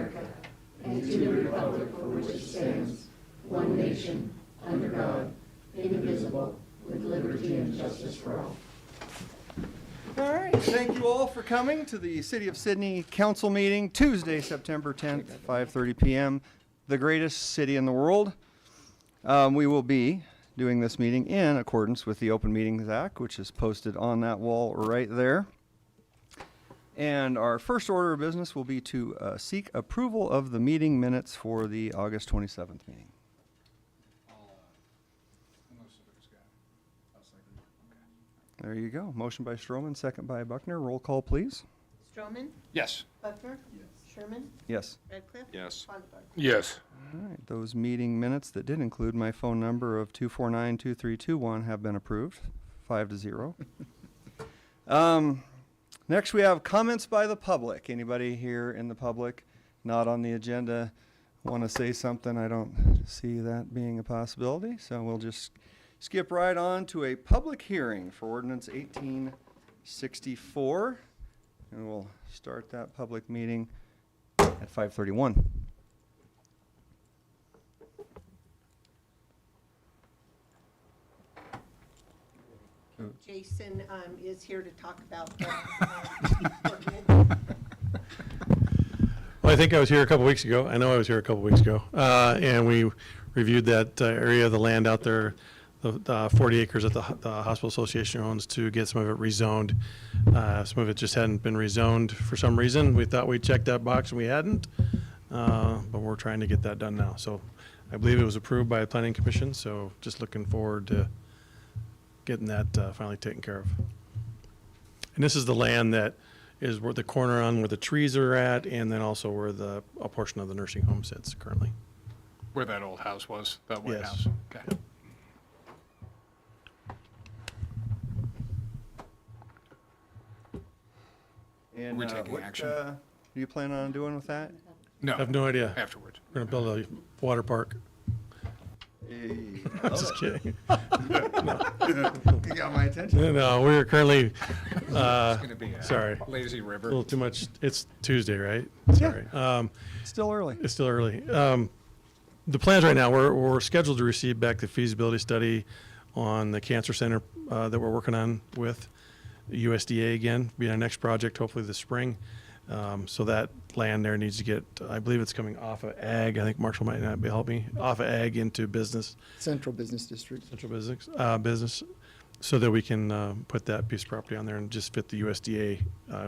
America and to the republic for which it stands, one nation, under God, indivisible, with liberty and justice for all. All right, thank you all for coming to the City of Sydney Council meeting, Tuesday, September 10th, 5:30 p.m., the greatest city in the world. We will be doing this meeting in accordance with the Open Meetings Act, which is posted on that wall right there. And our first order of business will be to seek approval of the meeting minutes for the August 27th meeting. There you go. Motion by Stroman, second by Buckner. Roll call, please. Stroman, Yes. Buckner, Sherman, Yes. Redcliffe. Yes. Sondemire. Yes. All right, those meeting minutes that did include my phone number of 249-2321 have been approved, 5-0. Next, we have comments by the public. Anybody here in the public not on the agenda want to say something? I don't see that being a possibility, so we'll just skip right on to a public hearing for Ordinance 1864, and we'll start that public meeting at 5:31. Jason is here to talk about the ordinance. Well, I think I was here a couple weeks ago. I know I was here a couple weeks ago. And we reviewed that area of the land out there, the 40 acres that the Hospital Association owns, to get some of it rezoned. Some of it just hadn't been rezoned for some reason. We thought we'd check that box and we hadn't. But we're trying to get that done now. So I believe it was approved by the Planning Commission. So just looking forward to getting that finally taken care of. And this is the land that is where the corner on where the trees are at, and then also where a portion of the nursing home sits currently. Where that old house was, that white Yes. house. Okay. And We're taking what action. do you plan on doing with that? No. I have no idea. Afterwards. We're gonna build a water park. Hey, I'm just kidding. you got my attention. No, we're currently, It's gonna be a sorry. lazy a river. little too much. It's Tuesday, right? Sorry. Still early. It's still early. The plans right now, we're scheduled to receive back the feasibility study on the cancer center that we're working on with USDA again, be our next project, hopefully this spring. So that land there needs to get, I believe it's coming off of ag. I think Marshall might not be helping me, off of ag into business, Central Business District. central business, so that we can put that piece of property on there and just fit the USDA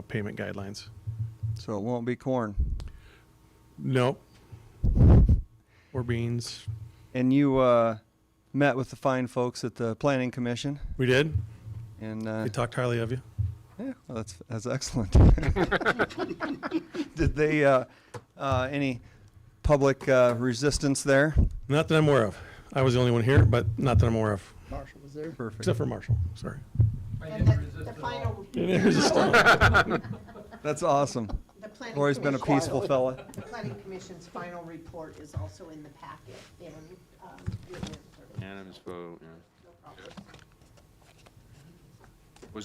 payment guidelines. So it won't be corn. Nope. Or beans. And you met with the fine folks at the Planning Commission, We did. and They talked highly of you. yeah, well, that's excellent. Did they any public resistance there? Not that I'm aware of. I was the only one here, but not that I'm aware of. Marshall was there. Perfect. Except for Marshall, sorry. And the final, That's awesome. the planning Roy's been a commission- peaceful fella. The planning commission's final report is also in the packet in, Unanimous vote, yeah. no problem.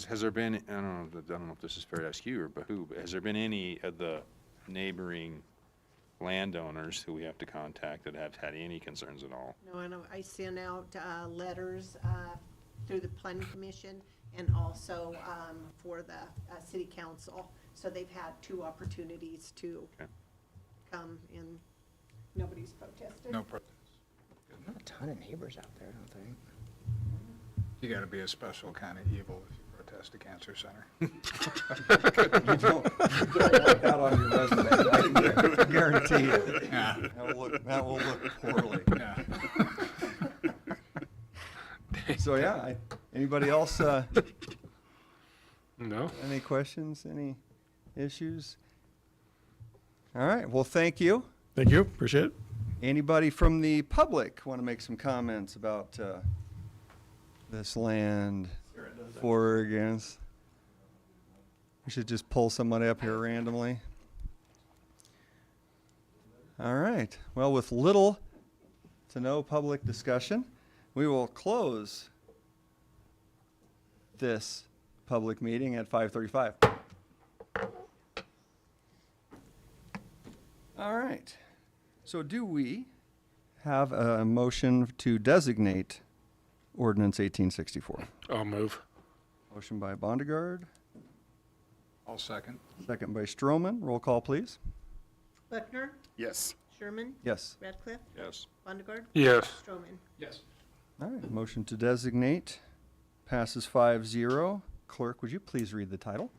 Has there been, I don't know if this is fair to ask you or but who, but has there been any of the neighboring landowners who we have to contact that have had any concerns at all? No, and I sent out letters through the planning commission and also for the city council. So they've had 2 opportunities to Okay. come, and nobody's protested. No protest. Not a ton of neighbors out there, I don't think. You gotta be a special kind of evil if you protest a cancer center. You don't want that on your resume. I can guarantee you. Yeah. That will look poorly. Yeah. So yeah, anybody else? No. Any questions? Any issues? All right. Well, thank you. Thank you, appreciate it. Anybody from the public want to make some comments about this land for or against? We should just pull somebody up here randomly. All right. Well, with little to no public discussion, we will close this public meeting at 5:35. All right. So do we have a motion to designate ordinance 1864? I'll move. Motion by Bondegaard, I'll second. second by Stroman. Roll call, please. Buckner, Yes. Sherman, Yes. Radcliffe, Yes. Bondegaard, Yes. Stroman. Yes. All right. Motion to designate passes 5-0. Clerk, would you please read the title?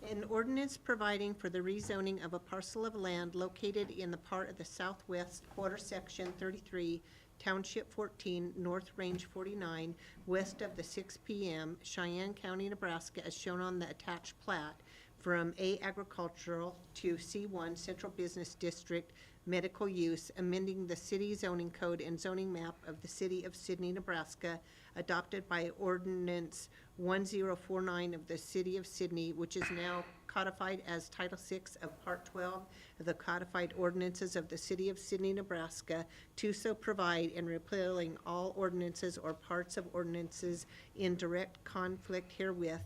An ordinance providing for the rezoning of a parcel of land located in the part of the southwest quarter section 33, Township 14, North Range 49, west of the 6 PM, Cheyenne County, Nebraska, as shown on the attached plat, from A agricultural to C1 Central Business District medical use, amending the city zoning code and zoning map of the city of Sidney, Nebraska, adopted by ordinance 1049 of the city of Sidney, which is now codified as Title VI of Part 12 of the codified ordinances of the city of Sidney, Nebraska, to so provide, and repealing all ordinances or parts of ordinances in direct conflict herewith.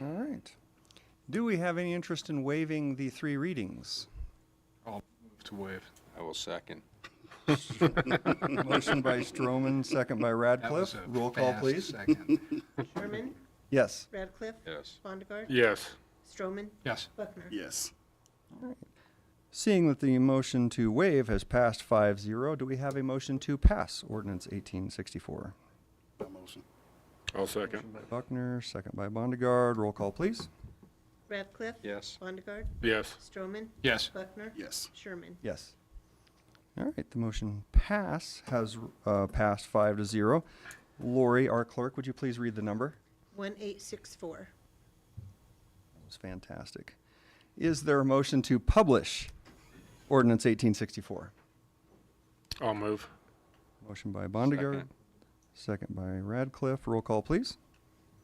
All right. Do we have any interest in waiving the 3 readings? I'll move to waive. I will second. Motion by Stroman, second by That Radcliffe. was a Roll call, fast please. second. Sherman? Yes. Radcliffe? Yes. Bondegaard? Yes. Stroman? Yes. Buckner? Yes. Seeing that the motion to waive has passed 5-0, do we have a motion to pass ordinance 1864? Motion. I'll second. By Buckner, second by Bondegaard. Roll call, please. Radcliffe? Yes. Bondegaard? Yes. Stroman? Yes. Buckner? Yes. Sherman? Yes. All right, the motion has passed 5-0. Lori, our clerk, would you please read the number? 1864. That was fantastic. Is there a motion to publish ordinance 1864? I'll move. Motion by Bondegaard, Second. second by Radcliffe. Roll call, please.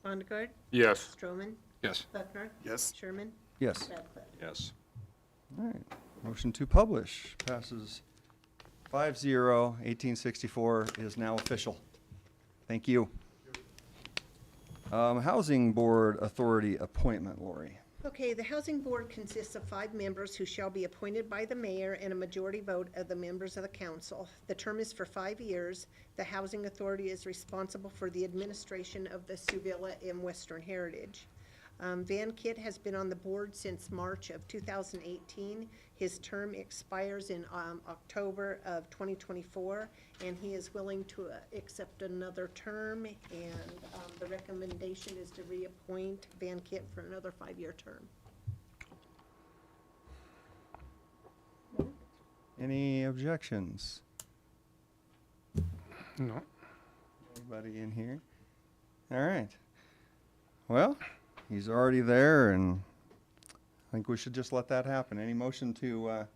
Bondegaard? Yes. Stroman? Yes. Buckner? Yes. Sherman? Yes. Radcliffe? Yes. All right. Motion to publish passes 5-0. 1864 is now official. Thank you. Housing Board Authority appointment, Lori. Okay, the Housing Board consists of 5 members who shall be appointed by the mayor and a majority vote of the members of the council. The term is for 5 years. The Housing Authority is responsible for the administration of the Suvilla and Western Heritage. Van Kitt has been on the board since March of 2018. His term expires in October of 2024, and he is willing to accept another term, and the recommendation is to reappoint Van Kitt for another 5-year term. Any objections? No. Anybody in here? All right. Well, he's already there, and I think we should just let that happen. Any motion to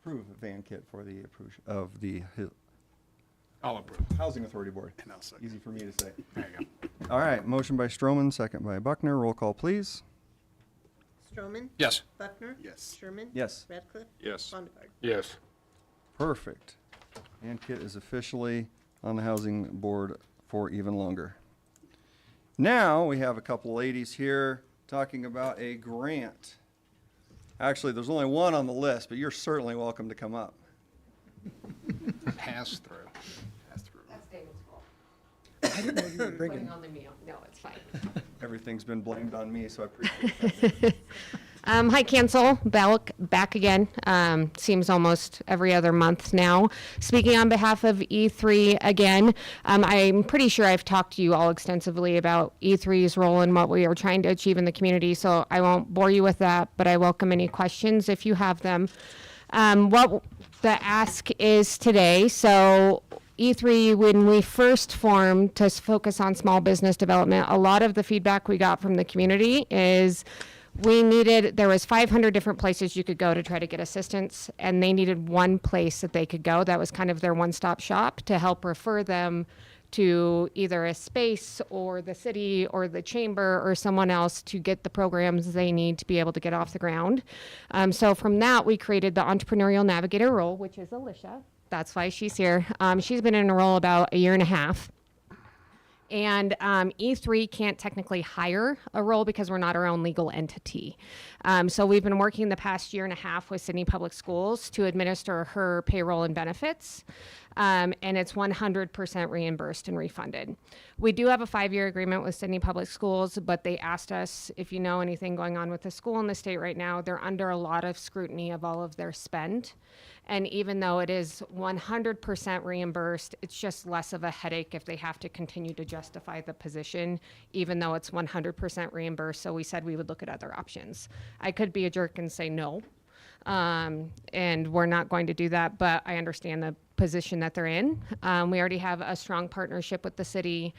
approve Van Kitt for the approval of the I'll approve. Housing Authority Board? And I'll second. Easy for me to say. There you go. All right, motion by Stroman, second by Buckner. Roll call, please. Stroman? Yes. Buckner? Yes. Sherman? Yes. Radcliffe? Yes. Bondegaard? Yes. Perfect. Van Kitt is officially on the Housing Board for even longer. Now, we have a couple ladies here talking about a grant. Actually, there's only one on the list, but you're certainly welcome to come up. Pass through. Pass through. That's David's fault. I didn't know you were Putting bringing. on the meal. No, it's fine. Everything's been blamed on me, so I appreciate that. Hi, Cancel, back again. Seems almost every other month now. Speaking on behalf of E3 again, I'm pretty sure I've talked to you all extensively about E3's role and what we are trying to achieve in the community, so I won't bore you with that, but I welcome any questions if you have them. What the ask is today, so E3, when we first formed to focus on small business development, a lot of the feedback we got from the community is there was 500 different places you could go to try to get assistance, and they needed one place that they could go. That was kind of their one-stop shop to help refer them to either a space or the city or the chamber or someone else to get the programs they need to be able to get off the ground. So from that, we created the Entrepreneurial Navigator role, which is Alicia. That's why she's here. She's been in a role about a year and a half. And E3 can't technically hire a role because we're not our own legal entity. So we've been working the past year and a half with Sydney Public Schools to administer her payroll and benefits. And it's 100% reimbursed and refunded. We do have a 5-year agreement with Sydney Public Schools, but they asked us if you know anything going on with the school in the state right now, they're under a lot of scrutiny of all of their spend. And even though it is 100% reimbursed, it's just less of a headache if they have to continue to justify the position, even though it's 100% reimbursed. So we said we would look at other options. I could be a jerk and say no, and we're not going to do that, but I understand the position that they're in. We already have a strong partnership with the city.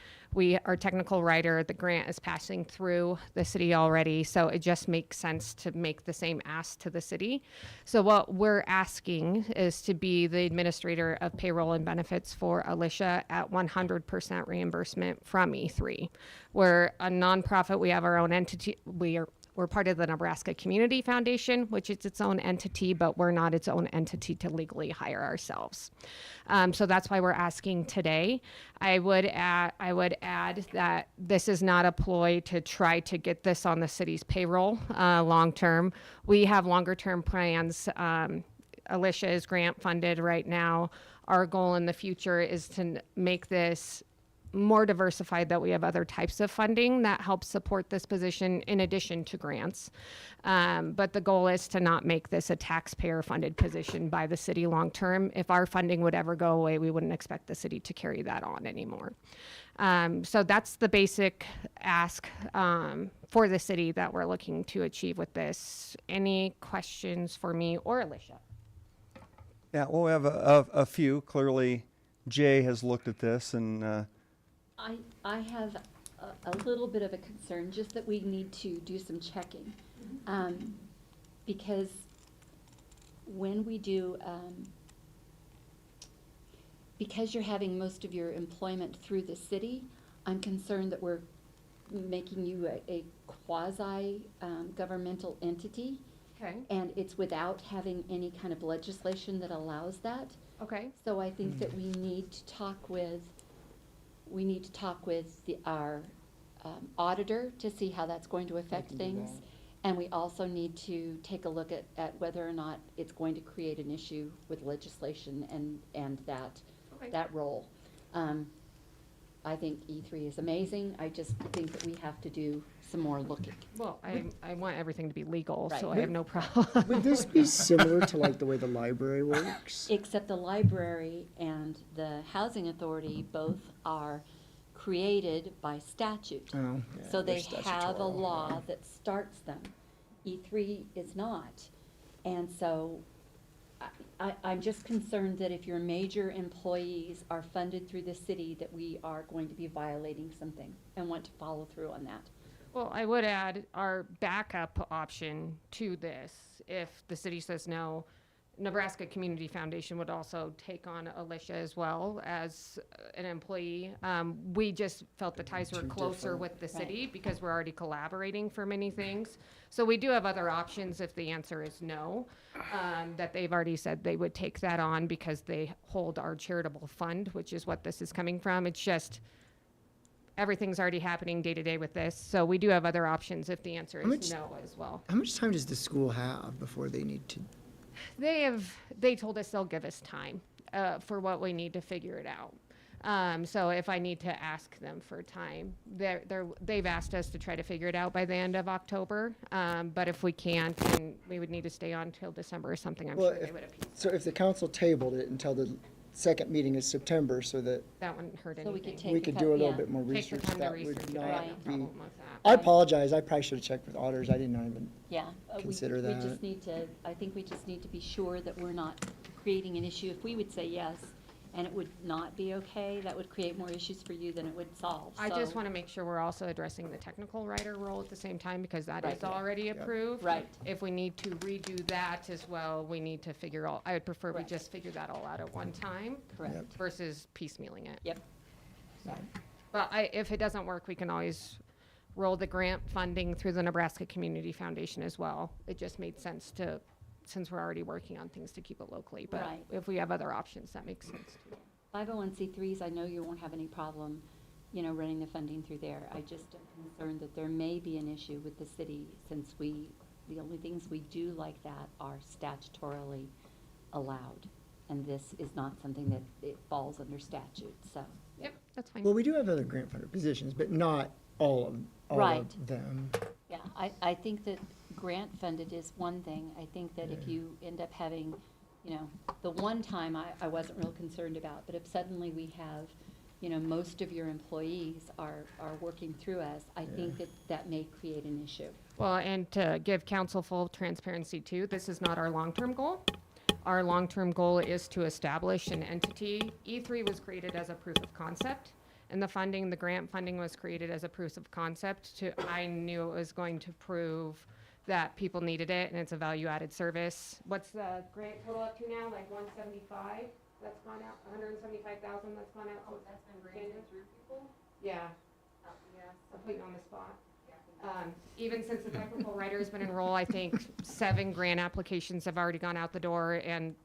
Our technical writer, the grant is passing through the city already, so it just makes sense to make the same ask to the city. So what we're asking is to be the administrator of payroll and benefits for Alicia at 100% reimbursement from E3. We're a nonprofit. We have our own entity. We're part of the Nebraska Community Foundation, which is its own entity, but we're not its own entity to legally hire ourselves. So that's why we're asking today. I would add that this is not a ploy to try to get this on the city's payroll long term. We have longer term plans. Alicia is grant funded right now. Our goal in the future is to make this more diversified, that we have other types of funding that help support this position in addition to grants. But the goal is to not make this a taxpayer funded position by the city long term. If our funding would ever go away, we wouldn't expect the city to carry that on anymore. So that's the basic ask for the city that we're looking to achieve with this. Any questions for me or Alicia? Yeah, well, we have a few. Clearly, Jay has looked at this and I have a little bit of a concern, just that we need to do some checking. Because when we do, because you're having most of your employment through the city, I'm concerned that we're making you a quasi governmental entity. Okay. And it's without having any kind of legislation that allows that. Okay. So I think that we need to talk with our auditor to see how that's going to affect things. And we also need to take a look at whether or not it's going to create an issue with legislation and that role. I think E3 is amazing. I just think that we have to do some more looking. Well, I want everything to be legal, so Right. I have no problem. Would this be similar to like the way the library works? Except the library and the housing authority both are created by statute. Oh, So yeah, they they're have a statutory. law that starts them. E3 is not. And so I'm just concerned that if your major employees are funded through the city, that we are going to be violating something and want to follow through on that. Well, I would add our backup option to this. If the city says no, Nebraska Community Foundation would also take on Alicia as well as an employee. We just felt the ties were Two closer different- with the city because we're already collaborating for many things. So we do have other options if the answer is no, that they've already said they would take that on because they hold our charitable fund, which is what this is coming from. It's just everything's already happening day to day with this. So we do have other options if the answer How is much- no as well. How much time does the school have before they need to? They told us they'll give us time for what we need to figure it out. So if I need to ask them for time, they've asked us to try to figure it out by the end of October. But if we can't, then we would need to stay on till December or something. I'm Well, sure they if- would appeal. So if the council tabled it until the second meeting is September, so that That wouldn't hurt So we could anything. take we the could time, do a little yeah. bit more Take the research, time to that research would it. I have no not be. problem with that. I apologize, I probably should have checked with auditors, I didn't know even. Yeah. Consider We that. just need to, I think we just need to be sure that we're not creating an issue. If we would say yes and it would not be okay, that would create more issues for you than it would solve. I just So- want to make sure we're also addressing the technical writer role at the same time because that Right. is already approved. Right. If we need to redo that as well, we need to I would prefer we Correct. just figure that all out at one time Correct. versus piecemealing it. Yep. But if it doesn't work, we can always roll the grant funding through the Nebraska Community Foundation as well. It just made sense since we're already working on things to keep it locally. But Right. if we have other options, that makes sense too. 501c3s, I know you won't have any problem running the funding through there. I just am concerned that there may be an issue with the city since the only things we do like that are statutorily allowed. And this is not something that it falls under statute, so. Yep, that's fine. Well, we do have other grant funder positions, but not all Right. of them. Yeah, I think that grant funded is one thing. I think that if you end up having, the one time I wasn't real concerned about, but if suddenly we have, most of your employees are working through us, I think that may create an issue. Well, and to give council full transparency too, this is not our long-term goal. Our long-term goal is to establish an entity. E3 was created as a proof of concept, and the grant funding was created as a proof of concept I knew it was going to prove that people needed it, and it's a value-added service. What's the grant total up to now, like 175? That's gone out, 175,000 that's gone out? Oh, that's been granted through people? Yeah. I'm putting you on the spot. Even since the technical writer's been enrolled, I think 7 grant applications have already gone out the door and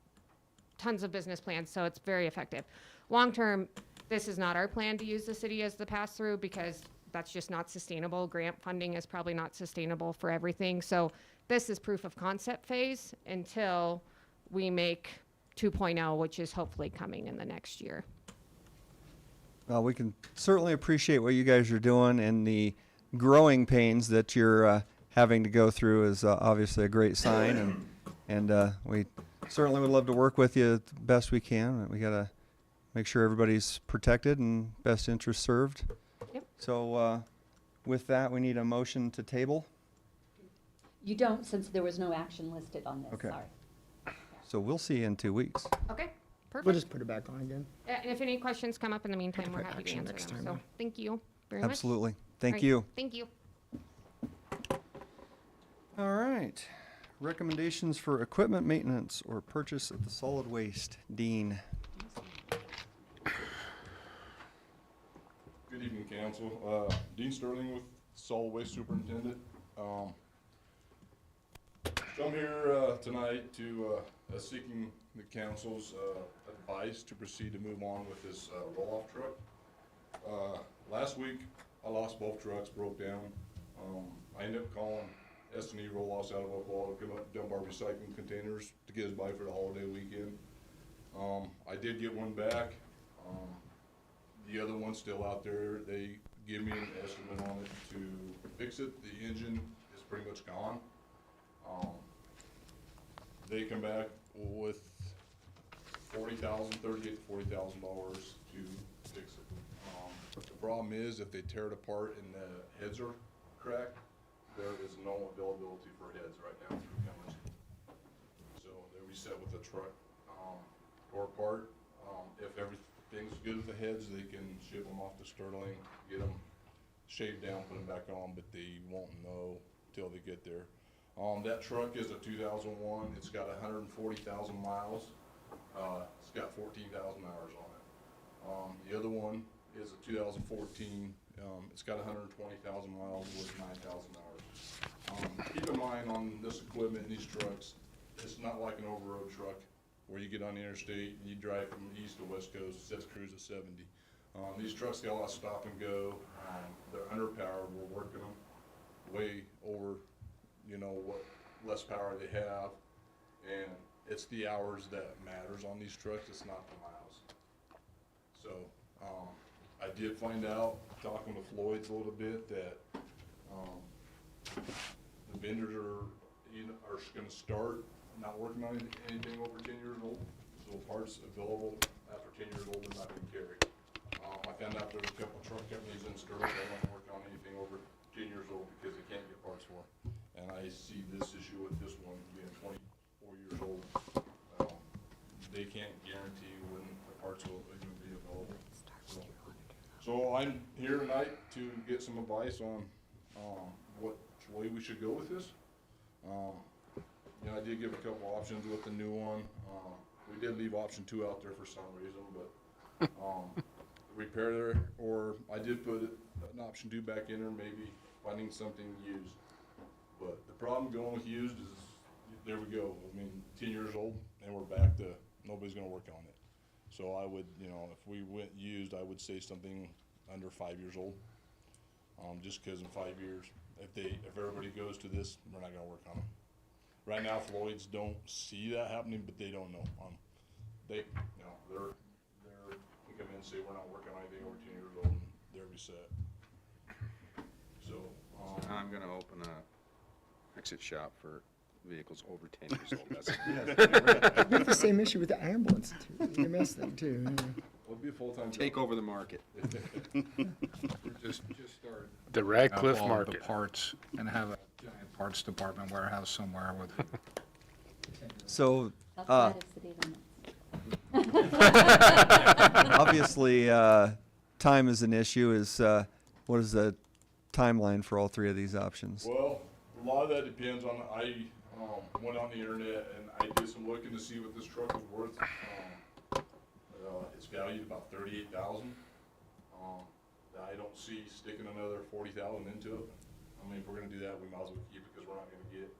tons of business plans, so it's very effective. Long-term, this is not our plan to use the city as the pass-through because that's just not sustainable. Grant funding is probably not sustainable for everything. So this is proof of concept phase until we make 2.0, which is hopefully coming in the next year. Well, we can certainly appreciate what you guys are doing, and the growing pains that you're having to go through is obviously a great sign, and we certainly would love to work with you the best we can. We got to make sure everybody's protected and best interest served. Yep. So with that, we need a motion to table. You don't, since there was no action listed on this, Okay. sorry. So we'll see you in 2 weeks. Okay, perfect. We'll just put it back on again. And if any questions come up in the meantime, we're happy to action answer next them. time, So yeah. thank you very much. Absolutely. All Thank right, you. Thank you. All right. Recommendations for equipment maintenance or purchase at the solid waste. Dean. Good evening, council. Dean Sterling with Solid Waste Superintendent. So I'm here tonight to seeking the council's advice to proceed to move on with this roll-off truck. Last week, I lost both trucks, broke down. I ended up calling S&E Roll-Offs out of Oklahoma to come up and dump our recycling containers to get us by for the holiday weekend. I did get one back. The other one's still out there. They give me an estimate on it to fix it. The engine is pretty much gone. They come back with $38,000 to $40,000 to fix it. The problem is if they tear it apart and the heads are cracked, there is no availability for heads right now through Cummins. So they reset with the truck, or apart. If everything's good with the heads, they can ship them off to Sterling, get them shaved down, put them back on, but they won't know till they get there. That truck is a 2001. It's got 140,000 miles. It's got 14,000 hours on it. The other one is a 2014. It's got 120,000 miles with 9,000 hours. Keep in mind on this equipment, these trucks, it's not like an over-road truck where you get on the interstate and you drive from east to west coast, it says cruise at 70. These trucks got a lot of stop and go. They're underpowered. We're working them way over, what less power they have. And it's the hours that matters on these trucks. It's not the miles. So I did find out, talking with Floyd's a little bit, that the vendors are going to start not working on anything over 10 years old. So parts available after 10 years old are not going to carry. I found out there's a couple of truck companies in Sterling that don't work on anything over 10 years old because they can't get parts for. And I see this issue with this one being 24 years old. They can't guarantee when the parts will even be available. So I'm here tonight to get some advice on what way we should go with this. I did give a couple options with the new one. We did leave option 2 out there for some reason, but repair there, or I did put an option 2 back in there, maybe finding something used. But the problem going with used is, there we go. 10 years old, and we're back to nobody's going to work on it. So I would, if we went used, I would say something under 5 years old. Just because in 5 years, if everybody goes to this, we're not gonna work on them. Right now, Floyd's don't see that happening, but they don't know. They come in and say, we're not working on anything over 10 years old, and they're reset. So, I'm gonna open a exit shop for vehicles over 10 years old. That's We have the same issue with the ambulance, too, EMS thing, too. Yeah. it'll be a full-time job. take over the market. Just start. The Radcliffe all Market. The parts and have a giant parts department warehouse somewhere with. So, Outside of city limits. obviously, time is an issue. What is the timeline for all three of these options? Well, a lot of that depends on, I went on the internet and I did some looking to see what this truck was worth. It's valued about $38,000. I don't see sticking another $40,000 into it. I mean, if we're gonna do that, we might as well keep it because we're not gonna get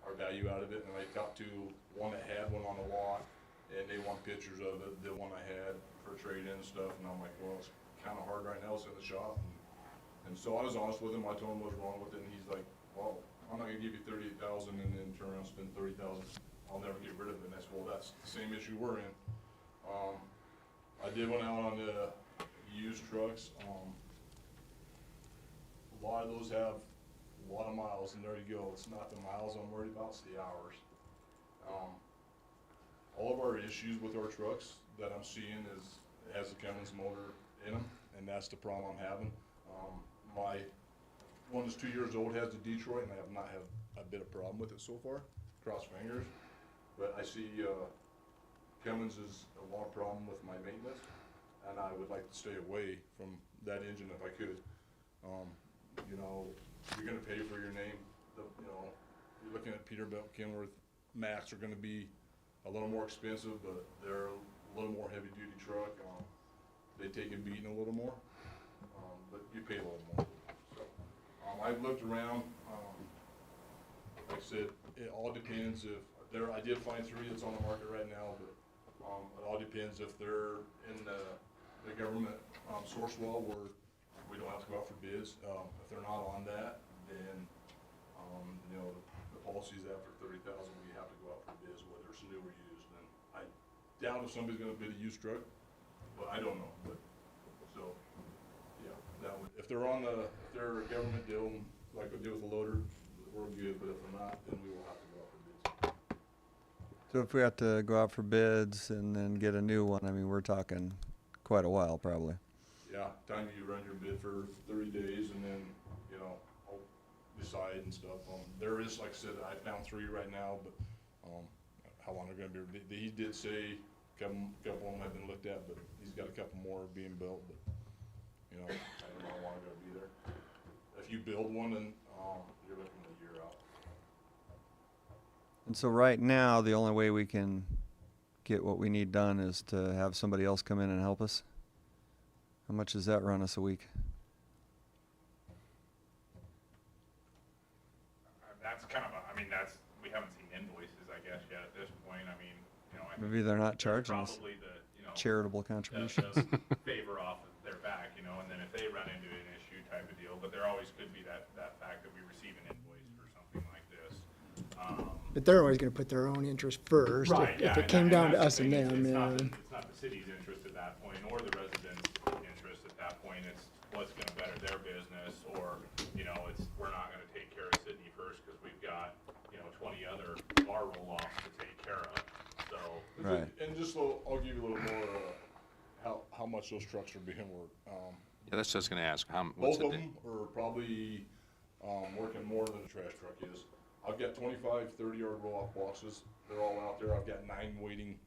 our value out of it. And I talked to one that had one on the lot and they want pictures of it, the one I had for trade-in and stuff. And I'm like, well, it's kind of hard right now, it's in the shop. And so I was honest with him, I told him what's wrong with it, and he's like, well, I'm not gonna give you $38,000 and then turn around and spend $30,000. I'll never get rid of it. And I said, well, that's the same issue we're in. I did went out on the used trucks. A lot of those have a lot of miles, and there you go. It's not the miles I'm worried about, it's the hours. All of our issues with our trucks that I'm seeing has the Cummins motor in them, and that's the problem I'm having. My one is 2 years old, has the Detroit, and I have not had a bit of problem with it so far, cross fingers. But I see Cummins is a lot of problem with my maintenance, and I would like to stay away from that engine if I could. You know, you're gonna pay for your name. You're looking at Peterbilt, Kenworth, Max are gonna be a little more expensive, but they're a little more heavy duty truck. They take a beating a little more, but you pay a little more. So, I've looked around, like I said, it all depends if I did find 3 that's on the market right now, but, it all depends if they're in the government, source well where we don't have to go out for bids. If they're not on that, then, the policy is after 30,000, we have to go out for bids, whether it's new or used. And I doubt if somebody's gonna bid a used truck, but I don't know, but, so, yeah, that would, if they're if they're a government deal, like we do with a loader, we're good, but if they're not, then we will have to go out for bids. So if we have to go out for bids and then get a new one, I mean, we're talking quite a while, probably. Yeah, time you run your bid for 30 days and then, I'll decide and stuff. There is, like I said, I found 3 right now, but, how long they're gonna be, he did say a couple of them have been looked at, but he's got a couple more being built, but, I don't know how long they're gonna be there. If you build one, then, you're looking at a year out. And so right now, the only way we can get what we need done is to have somebody else come in and help us. How much does that run us a week? That's kind of we haven't seen invoices, I guess, yet at this point. I mean, I think Maybe they're not charging us probably charitable contributions. the favor off of their back, and then if they run into an issue type of deal, but there always could be that fact that we receive an invoice for something like this. But they're always gonna put their own interest first. Right, If yeah, it came down to that's us the and thing. them, It's not the city's interest at that point, nor the residents' interest at that point. It's what's gonna better their business, or, we're not gonna take care of Sydney first because we've got, 20 other bar roll-offs to take care of, so. Right. And just I'll give you a little more, how much those trucks are being worked. Yeah, that's just gonna ask, what's Both the of them are probably, working more than the trash truck is. I've got 25, 30-yard roll-off boxes. They're all out there. I've got 9 waiting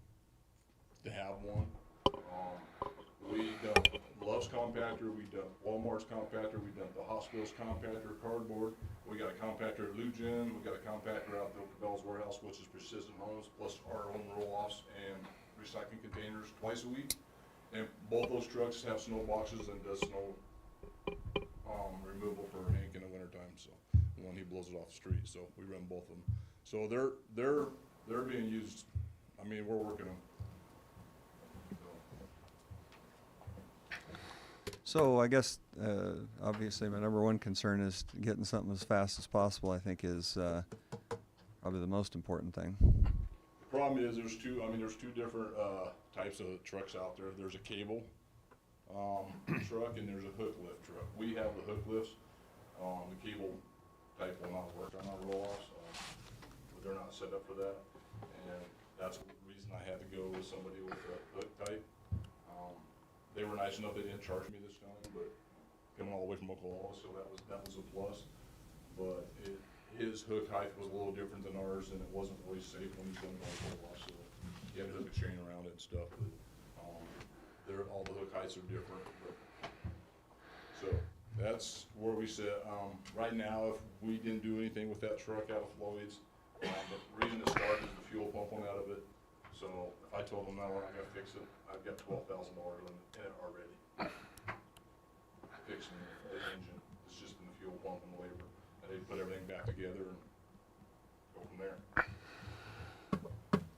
to have one. We've done Love's compactor, we've done Walmart's compactor, we've done the hospital's compactor, cardboard. We got a compactor at Lugen, we got a compactor out there at Bell's Warehouse, which is Precision Homes, plus our own roll-offs and recycling containers twice a week. And both those trucks have snow boxes and does snow removal for Hank in the wintertime, so when he blows it off the street, so we run both of them. So they're being used, I mean, we're working them. So I guess, obviously, my number one concern is getting something as fast as possible, I think is probably the most important thing. The problem is there's two different types of trucks out there. There's a cable truck and there's a hook lift truck. We have the hook lifts. The cable type will not work on our roll-offs. They're not set up for that. And that's the reason I had to go with somebody with a hook type. They were nice enough, they didn't charge me this time, but coming all the way from Oklahoma, so that was a plus. But his hook height was a little different than ours, and it wasn't really safe when he's going to roll off, so he had to hook a chain around it and stuff, but, all the hook heights are different, but, so, that's where we sit. Right now, if we didn't do anything with that truck out of Floyd's, the reason it started is the fuel pumping out of it. So if I told them, no, we're not gonna fix it, I've got $12,000 in it already. Fixing the engine, it's just in the fuel pump and the labor, and they put everything back together and go from there.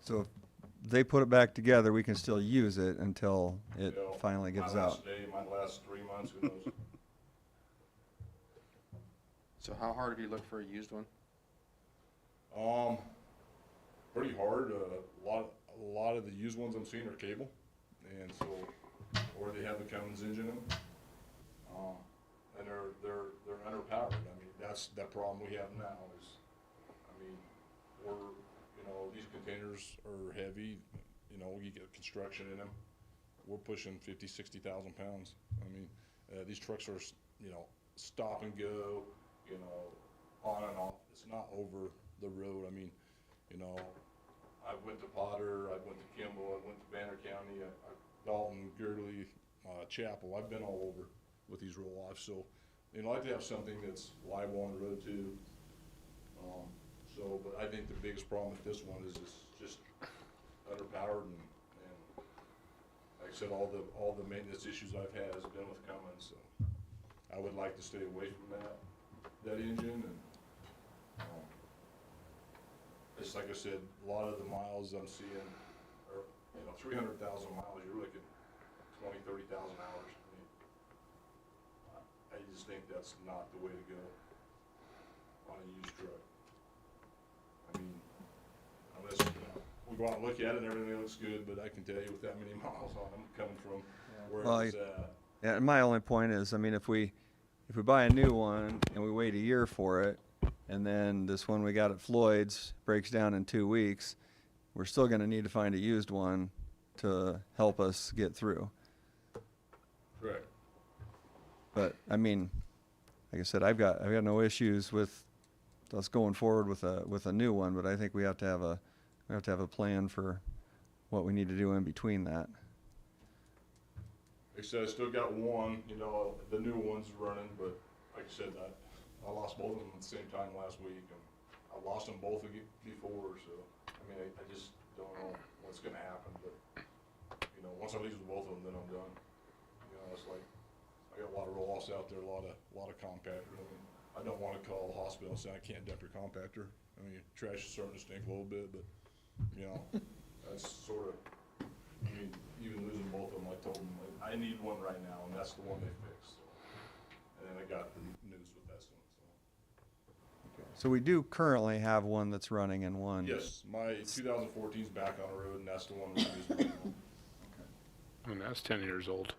So if they put it back together, we can still use it until it You know, finally gives My out. last day, my last 3 months, who knows? So how hard have you looked for a used one? Pretty hard. A lot of the used ones I'm seeing are cable, and so, or they have the Cummins engine in them, and they're underpowered. I mean, that's that problem we have now. Is, I mean, these containers are heavy. You get construction in them. We're pushing 50,000-60,000 pounds. I mean, these trucks are stop and go. On and off. It's not over the road. I mean, I went to Potter, I went to Kimball, I went to Banner County, Dalton, Gurley, Chapel. I've been all over with these roll-offs. So, I like to have something that's liable on the road too. But I think the biggest problem with this one is it's just underpowered and like I said, all the maintenance issues I've had has been with Cummins. So I would like to stay away from that engine, and it's like I said, a lot of the miles I'm seeing are 300,000 miles. You're looking 20,000-30,000 hours. I just think that's not the way to go on a used truck. I mean, unless we go out and look at it and everything looks good, but I can tell you with that many miles on them coming from where Well, it's at. Yeah, and my only point is, I mean, if we buy a new one and we wait a year for it, and then this one we got at Floyd's breaks down in 2 weeks, we're still gonna need to find a used one to help us get through. Correct. But, I mean, like I said, I've got no issues with us going forward with a new one, but I think we have to have a plan for what we need to do in between that. Like I said, I still got one, the new one's running, but like I said, I lost both of them at the same time last week, and I lost them both before, so, I mean, I just don't know what's gonna happen, but, once I leave with both of them, then I'm done. It's like, I got a lot of roll-offs out there, a lot of compactors. I mean, I don't wanna call the hospital and say I can't dump your compactor. I mean, trash is starting to stink a little bit, but, that's sort of, I mean, even losing both of them, I told them, I need one right now, and that's the one they fixed. So. And then I got the news with this one. So we do currently have one that's running in one. Yes, my 2014's back on the road, and that's the one we're using right now. I mean, that's 10 years old.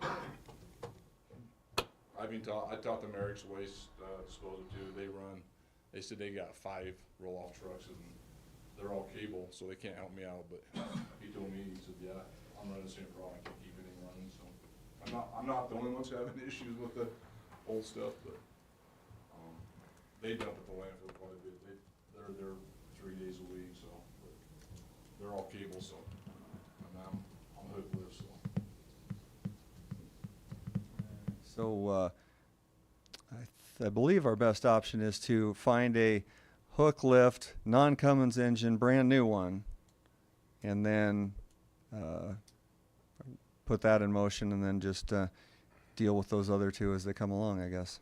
Damn. I talked to Merrick's Waste Disposal too. They said they got 5 roll-off trucks, and they're all cable, so they can't help me out. But he told me, he said, yeah, I'm running the same problem. I can't keep anything running. So I'm not the only ones having issues with the old stuff, but they dump at the landfill quite a bit. They're there 3 days a week, so but they're all cable. So I'm on the hook list. So I believe our best option is to find a hook lift, non-Cummins engine, brand new one, and then put that in motion, and then just deal with those other 2 as they come along, I guess.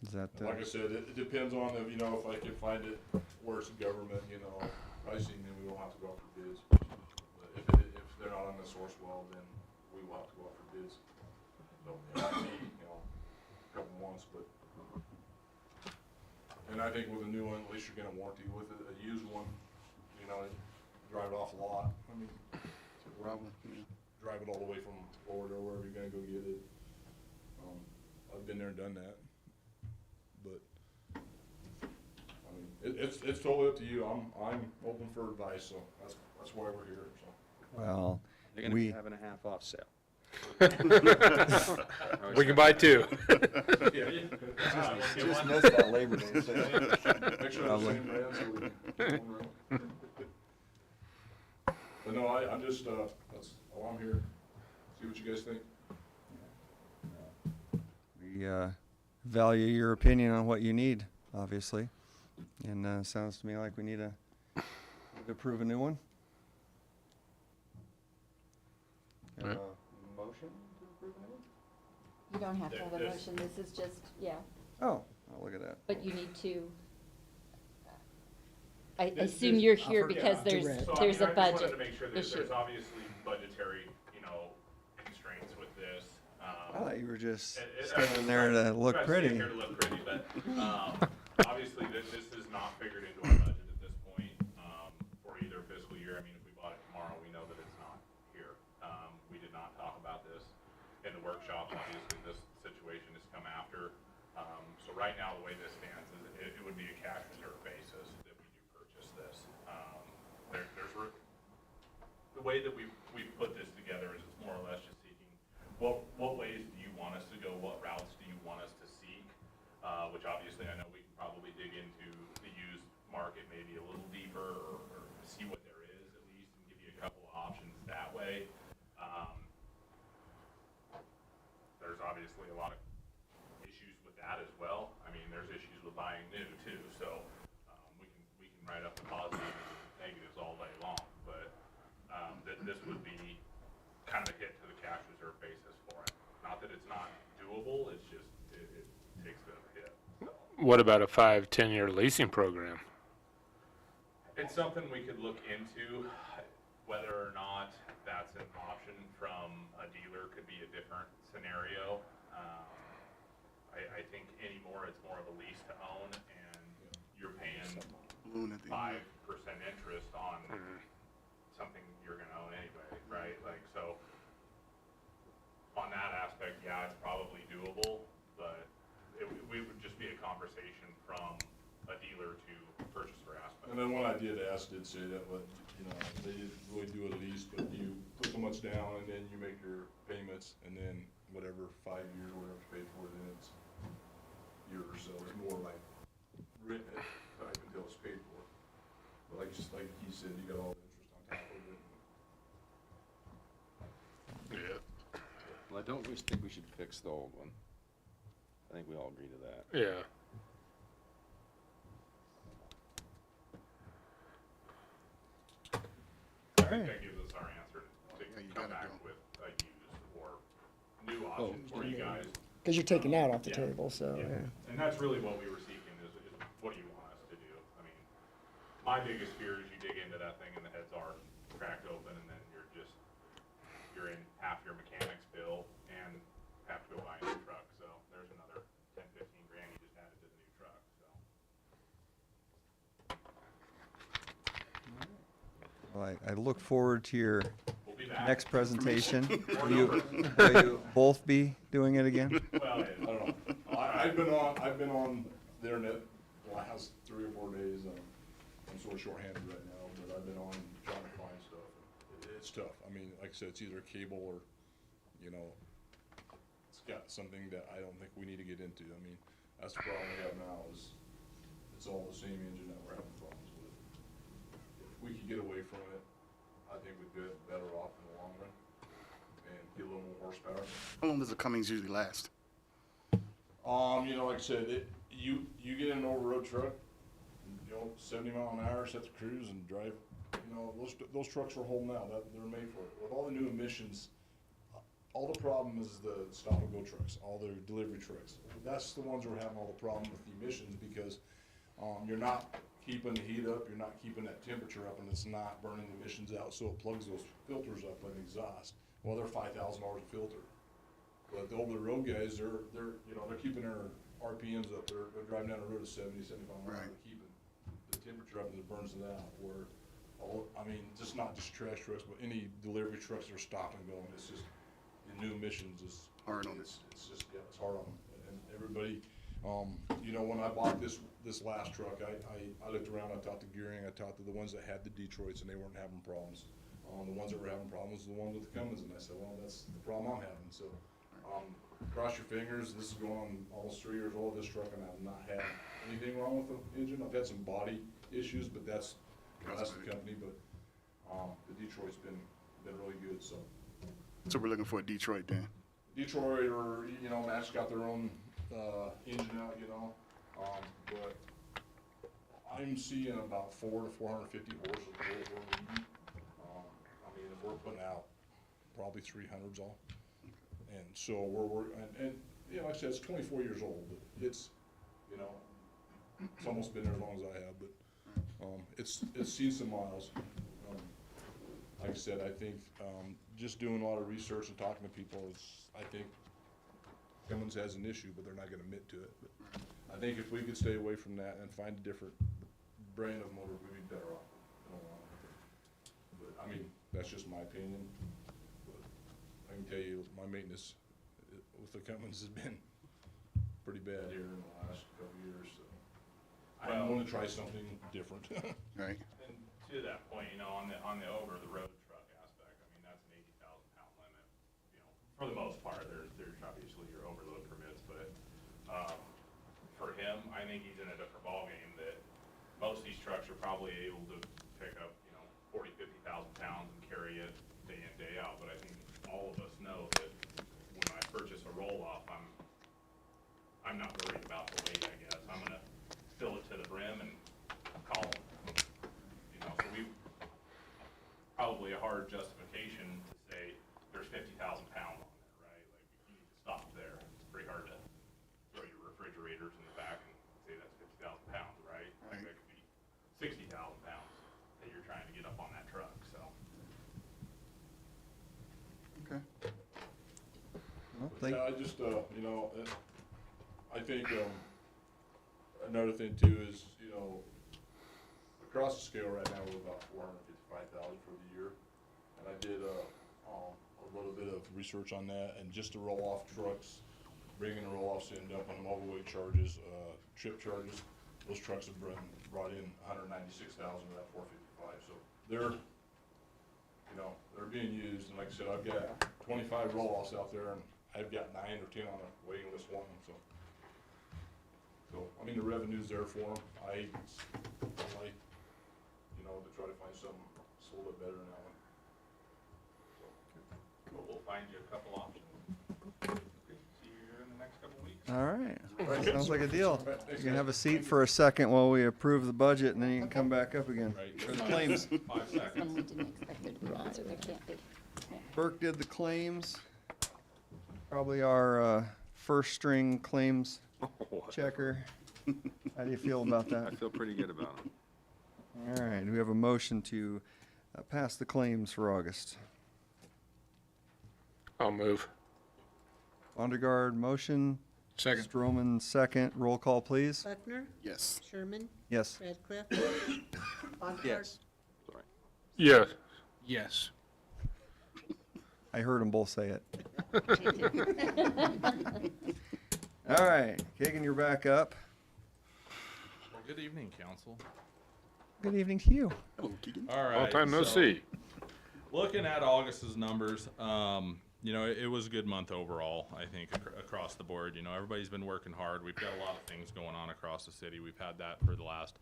Is that Like I said, it depends on if I can find it where it's government, pricing, then we won't have to go out for bids. But if they're not on the source well, then we'll have to go out for bids. So, it might be, a couple months, but. And I think with a new one, at least you're getting a warranty with it. A used one, drive it off a lot. I mean, drive it all the way from Florida or wherever you're gonna go get it. I've been there and done that. But, I mean, it's totally up to you. I'm open for advice, so that's why we're here, so. Well, They're gonna be we, having a half off sale. We can buy two. just missed that Labor Day sale. Make sure they're the same brand so we can. But no, I'm just, that's all I'm here. See what you guys think. We value your opinion on what you need, obviously. And sounds to me like we need to approve a new one. Have a motion to approve a new one? You don't have to have a motion, this is just, yeah, Oh, look at that. but you need to, I This- assume this- you're I'll here forget. because there's, Direct. So, I there's mean, a I just wanted budget to make sure that issue. there's obviously budgetary, constraints with this. I thought you were just It- standing there to look I'm not pretty. standing here to look pretty, but, obviously, this is not figured into our budget at this point, for either fiscal year. I mean, if we bought it tomorrow, we know that it's not here. We did not talk about this in the workshops. Obviously, this situation has come after. So right now, the way this stands is it would be a cash reserve basis that we do purchase this. The way that we put this together is it's more or less just seeking, what ways do you want us to go? What routes do you want us to seek? Which obviously I know we can probably dig into the used market maybe a little deeper or see what there is at least and give you a couple of options that way. There's obviously a lot of issues with that as well. I mean, there's issues with buying new too, so we can write up the positives and negatives all day long, but this would be kind of a hit to the cash reserve basis for it. Not that it's not doable, it's just it takes a bit of a hit. So. What about a 5-10 year leasing program? It's something we could look into. Whether or not that's an option from a dealer could be a different scenario. I think anymore it's more of a lease to own, and you're paying 5% interest on something you're going to own anyway, right? Like, so on that aspect, yeah, it's probably doable, but it would just be a conversation from a dealer to purchaser aspect. And then one I did ask did say that, but, they didn't really do a lease, but you put so much down and then you make your payments and then whatever, 5 years, whatever you pay for it, then it's yours. So it's more like rent it type until it's paid for. But like he said, you got all the interest on top of it. Yeah. Well, I don't think we should fix the old one. I think we all agree to that. Yeah. I think that gives us our answer to come back with a used or new option for you guys. Because you're taking that off the Yeah. table, so, yeah. And that's really what we were seeking is what do you want us to do? I mean, my biggest fear is you dig into that thing and the heads are cracked open and then you're in half your mechanic's bill and have to go buy a new truck. So there's another 10, 15 grand you just added to the new truck, so. Well, I look forward to your We'll be back. next presentation. More Will you both be doing it again? Well, I don't know. I've been on the internet the last 3 or 4 days. I'm sort of shorthanded right now, but I've been on trying to find stuff. It's tough. I mean, like I said, it's either cable or, it's got something that I don't think we need to get into. I mean, that's the problem we have now is it's all the same engine that we're having problems with. If we could get away from it, I think we'd be better off in the long run and get a little more horsepower. How long does the Cummings usually last? Like I said, you get in an over-road truck, 70 mile an hour, set the cruise and drive. Those trucks are holding out. They're made for it. With all the new emissions, all the problem is the stop-and-go trucks, all the delivery trucks. That's the ones who are having all the problem with the emissions because you're not keeping the heat up, you're not keeping that temperature up, and it's not burning the emissions out, so it plugs those filters up in exhaust. well, they're $5,000 a filter. But the over-the-road guys, they're keeping their RPMs up. They're driving down the road at 70, 75 miles. Right. They're keeping the temperature up and it burns it out. Where, just not just trash trucks, but any delivery trucks that are stopping and going, it's just, the new emissions is Hard on it. It's just, yeah, it's hard on them. And everybody, when I bought this last truck, I looked around, I talked to Gearing, I talked to the ones that had the Detroits and they weren't having problems. The ones that were having problems were the ones with the Cummins, and I said, well, that's the problem I'm having, so, cross your fingers, this is going on almost 3 years old, this truck, and I've not had anything wrong with the engine. I've had some body issues, but that's the company, but, the Detroit's been really good, so. So we're looking for a Detroit then. Detroit or, Match got their own, engine out, but I'm seeing about 400 to 450 horses we're needing. If we're putting out probably 300s all. And so like I said, it's 24 years old, but it's almost been there as long as I have, but, it's seen some miles. Like I said, I think, just doing a lot of research and talking to people I think Cummins has an issue, but they're not gonna admit to it. But I think if we could stay away from that and find a different brand of motor, we'd be better off. But, that's just my opinion. But I can tell you, my maintenance with the Cummins has been pretty bad here in the last couple of years, so. I want to try something different. Right. And to that point, on the over-the-road truck aspect, that's an 80,000-pound limit. For the most part, there's obviously your overload permits, but for him, I think he's in a different ballgame. That most of these trucks are probably able to pick up 40, 50,000 pounds and carry it day in, day out. But I think all of us know that when I purchase a roll-off, I'm not worried about the weight. I guess I'm gonna fill it to the brim and call them. So we probably a hard justification to say there's 50,000 pounds on there, right? Like you need to stop there. It's pretty hard to throw your refrigerators in the back and say that's 50,000 pounds, right? Like that could be 60,000 pounds that you're trying to get up on that truck. So Okay. Well, Yeah, I just, I think, another thing too is, across the scale right now, we're about 455,000 for the year. And I did, a little bit of research on that, and just the roll-off trucks, bringing the roll-offs in, dumping them, overweight charges, trip charges, those trucks have brought in 196,000 of that 455. So they're being used, and like I said, I've got 25 roll-offs out there, and I've got 9 or 10 on a waiting list one, so the revenue's there for them. I like, to try to find something a little bit better than that one. but we'll find you a couple options. See you here in the next couple weeks. All right, sounds like a deal. You can have a seat for a second while we approve the budget, and then you can come back up again. Right. Or the claims. 5 When seconds. we didn't expect there to be one, so there can't be. Burke did the claims. Probably our first string claims checker. How do you feel about I that? feel pretty good about it. All right, do we have a motion to pass the claims for August? I'll move. Vondergaard, motion. Second. Stroman, second. Roll call, please. Buckner, Yes. Sherman, Yes. Radcliffe. Yes. Sorry. Yes. Yes. I heard them both say it. All right, Kagan, you're back up. Well, good evening, council. Good evening to you. Hello, Keegan. All right. Long time no so, see. Looking at August's numbers, it was a good month overall, I think, across the board. Everybody's been working hard. We've got a lot of things going on across the city. We've had that for the last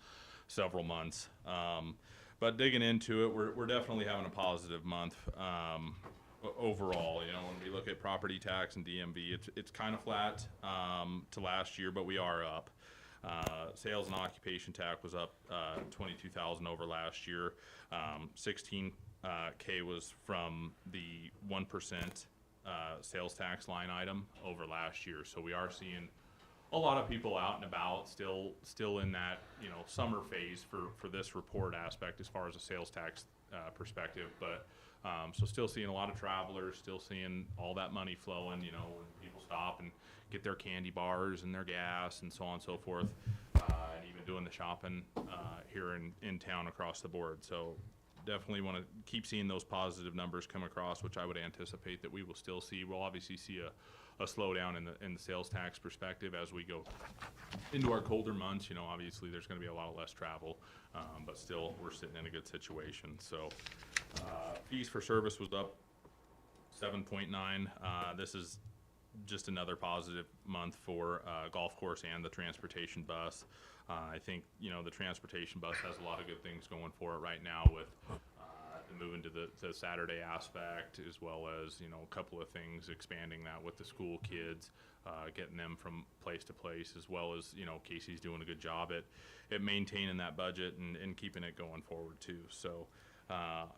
several months. But digging into it, we're definitely having a positive month overall. When we look at property tax and DMV, it's kind of flat to last year, but we are up. Sales and occupation tax was up 22,000 over last year. 16K was from the 1% sales tax line item over last year. So we are seeing a lot of people out and about, still in that summer phase for this report aspect as far as a sales tax perspective. But So still seeing a lot of travelers, still seeing all that money flowing, you know, when people stop and get their candy bars and their gas and so on and so forth, and even doing the shopping here in town across the board. So definitely want to keep seeing those positive numbers come across, which I would anticipate that we will still see. We'll obviously see a slowdown in the sales tax perspective as we go into our colder months. You know, obviously there's going to be a lot less travel, but still we're sitting in a good situation. So fees for service was up 7.9. This is just another positive month for golf course and the transportation bus. I think, you know, the transportation bus has a lot of good things going for it right now with the moving to the Saturday aspect, as well as, you know, a couple of things expanding that with the school kids, getting them from place to place, as well as, you know, Casey's doing a good job at maintaining that budget and keeping it going forward too. So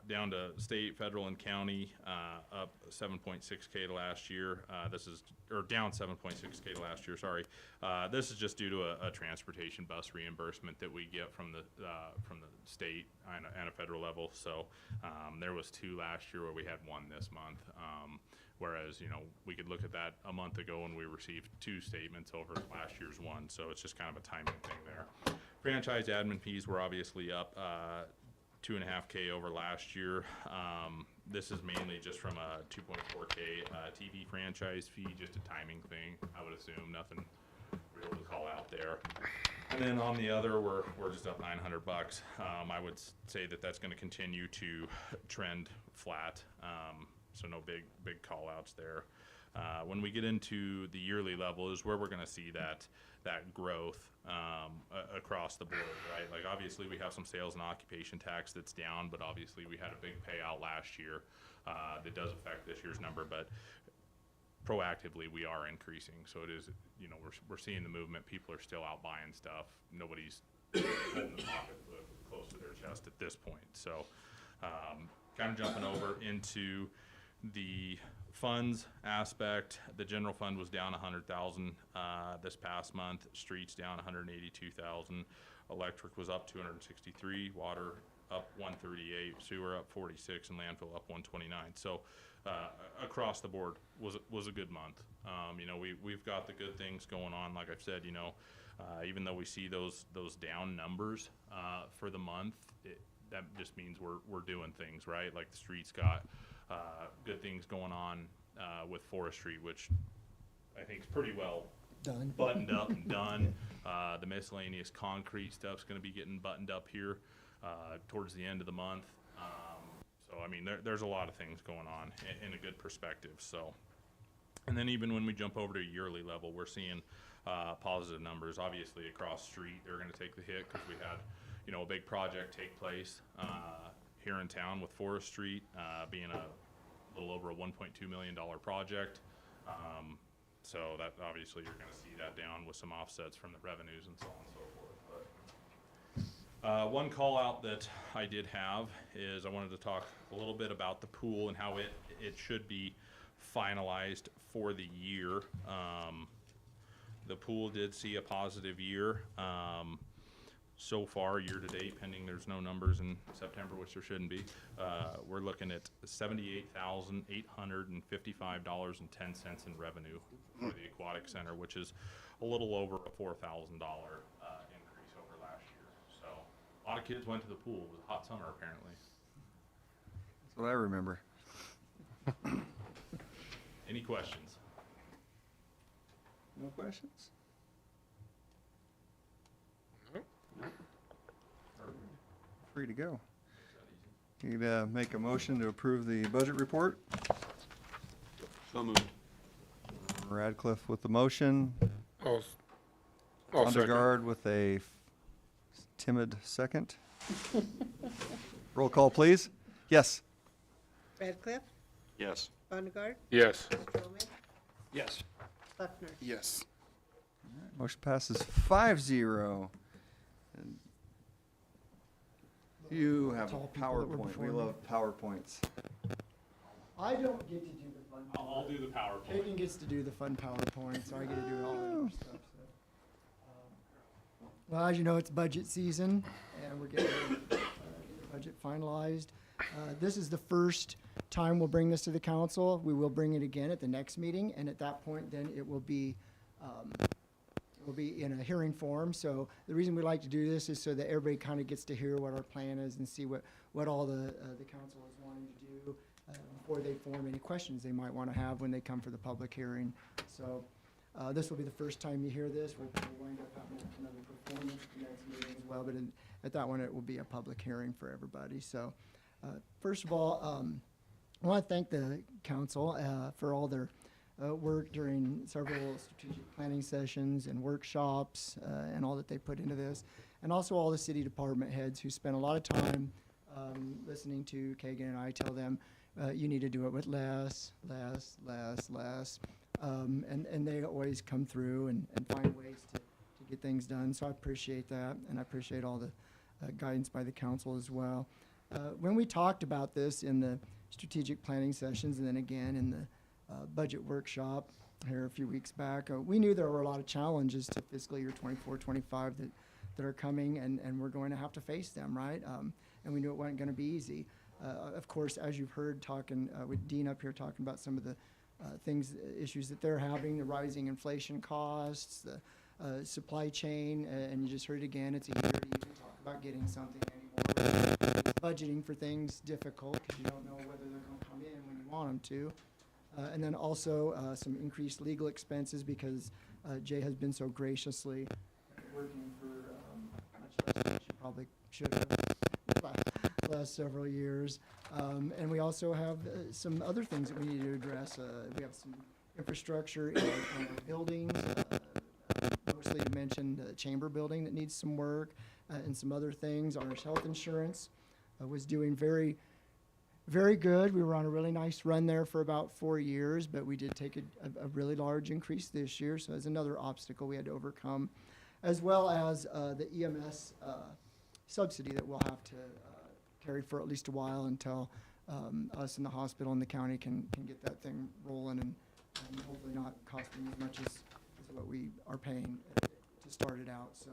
down to state, federal, and county, up 7.6K to last year. Down 7.6K to last year, sorry. This is just due to a transportation bus reimbursement that we get from the state and a federal level. So there was 2 last year where we had 1 this month. Whereas, you know, we could look at that a month ago and we received 2 statements over last year's 1. So it's just kind of a timing thing there. Franchise admin fees were obviously up 2.5K over last year. This is mainly just from a 2.4K TV franchise fee, just a timing thing, I would assume, nothing real to call out there. And then on the other, we're just up $900. I would say that that's going to continue to trend flat, so no big call outs there. When we get into the yearly level is where we're going to see that growth across the board, right? Like obviously we have some sales and occupation tax that's down, but obviously we had a big payout last year that does affect this year's number, but proactively we are increasing. So it is, you know, we're seeing the movement. People are still out buying stuff. Nobody's holding the pocketbook close to their chest at this point. So kind of jumping over into the funds aspect, the general fund was down 100,000 this past month. Streets down 182,000. Electric was up 263. Water up 138. Sewer up 46, and landfill up 129. So across the board was a good month. You know, we've got the good things going on. Like I've said, you know, even though we see those down numbers for the month, that just means we're doing things right. Like the streets got good things going on with forestry, which I think is pretty well Done. buttoned up and done. The miscellaneous concrete stuff's going to be getting buttoned up here towards the end of the month. So I mean, there's a lot of things going on in a good perspective. So, and then even when we jump over to a yearly level, we're seeing positive numbers. Obviously, across street, they're going to take the hit because we had, you know, a big project take place here in town with Forest Street being a little over a $1.2 million project. So that obviously you're going to see that down with some offsets from the revenues and so on and so forth. But one call out that I did have is I wanted to talk a little bit about the pool and how it should be finalized for the year. The pool did see a positive year. So far, year to date, pending there's no numbers in September, which there shouldn't be, we're looking at $78,855.10 in revenue for the aquatic center, which is a little over a $4,000 increase over last year. So a lot of kids went to the pool. It was a hot summer, apparently. That's what I remember. Any questions? No questions? Free to go. You'd make a motion to approve the budget report. So moved. Radcliffe with the motion. I'll second. Undergard with a timid second. Roll call, please. Yes. Radcliffe, Yes. Bonnegar, Yes. Strowman, Yes. Buckner. Yes. Motion passes 5-0. And you have Tall a people that were PowerPoint. before We me. love PowerPoints. I don't get to do the fun. I'll do the PowerPoint. Peyton gets to do the fun PowerPoint, so I get to do all the other stuff. So. Well, as you know, it's budget season, and we're getting the budget finalized. This is the first time we'll bring this to the council. We will bring it again at the next meeting, and at that point, then it will be in a hearing form. So the reason we like to do this is so that everybody kind of gets to hear what our plan is and see what all the council is wanting to do before they form any questions they might want to have when they come for the public hearing. So this will be the first time you hear this. We'll wind up having another performance at the next meeting as well, but at that one, it will be a public hearing for everybody. So first of all, I want to thank the council for all their work during several strategic planning sessions and workshops and all that they put into this, and also all the city department heads who spent a lot of time listening to Kagan and I tell them, you need to do it with less, and they always come through and find ways to get things done. So I appreciate that, and I appreciate all the guidance by the council as well. When we talked about this in the strategic planning sessions and then again in the budget workshop here a few weeks back, we knew there were a lot of challenges to fiscal year 24-25 that are coming, and we're going to have to face them, right? And we knew it wasn't going to be easy. Of course, as you've heard talking with Dean up here talking about some of the issues that they're having, the rising inflation costs, the supply chain, and you just heard again, it's easier to even talk about getting something anymore. Budgeting for things difficult because you don't know whether they're going to come in when you want them to. And then also some increased legal expenses because Jay has been so graciously working for much less than she probably should have the last several years. And we also have some other things that we need to address. We have some infrastructure in our buildings, mostly to mention the chamber building that needs some work and some other things. Our health insurance was doing very good. We were on a really nice run there for about 4 years, but we did take a really large increase this year. So that's another obstacle we had to overcome, as well as the EMS subsidy that we'll have to carry for at least a while until us in the hospital and the county can get that thing rolling and hopefully not costing as much as what we are paying to start it out. So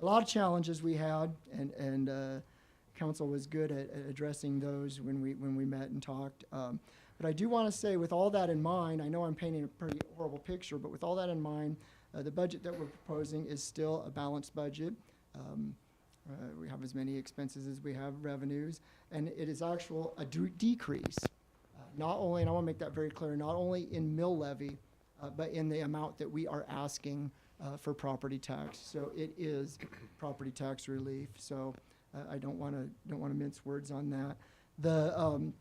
a lot of challenges we had, and council was good at addressing those when we met and talked. But I do want to say, with all that in mind, I know I'm painting a pretty horrible picture, but with all that in mind, the budget that we're proposing is still a balanced budget. We have as many expenses as we have revenues, and it is a decrease. Not only, and I want to make that very clear, not only in mill levy, but in the amount that we are asking for property tax. So it is property tax relief. So I don't want to mince words on that. The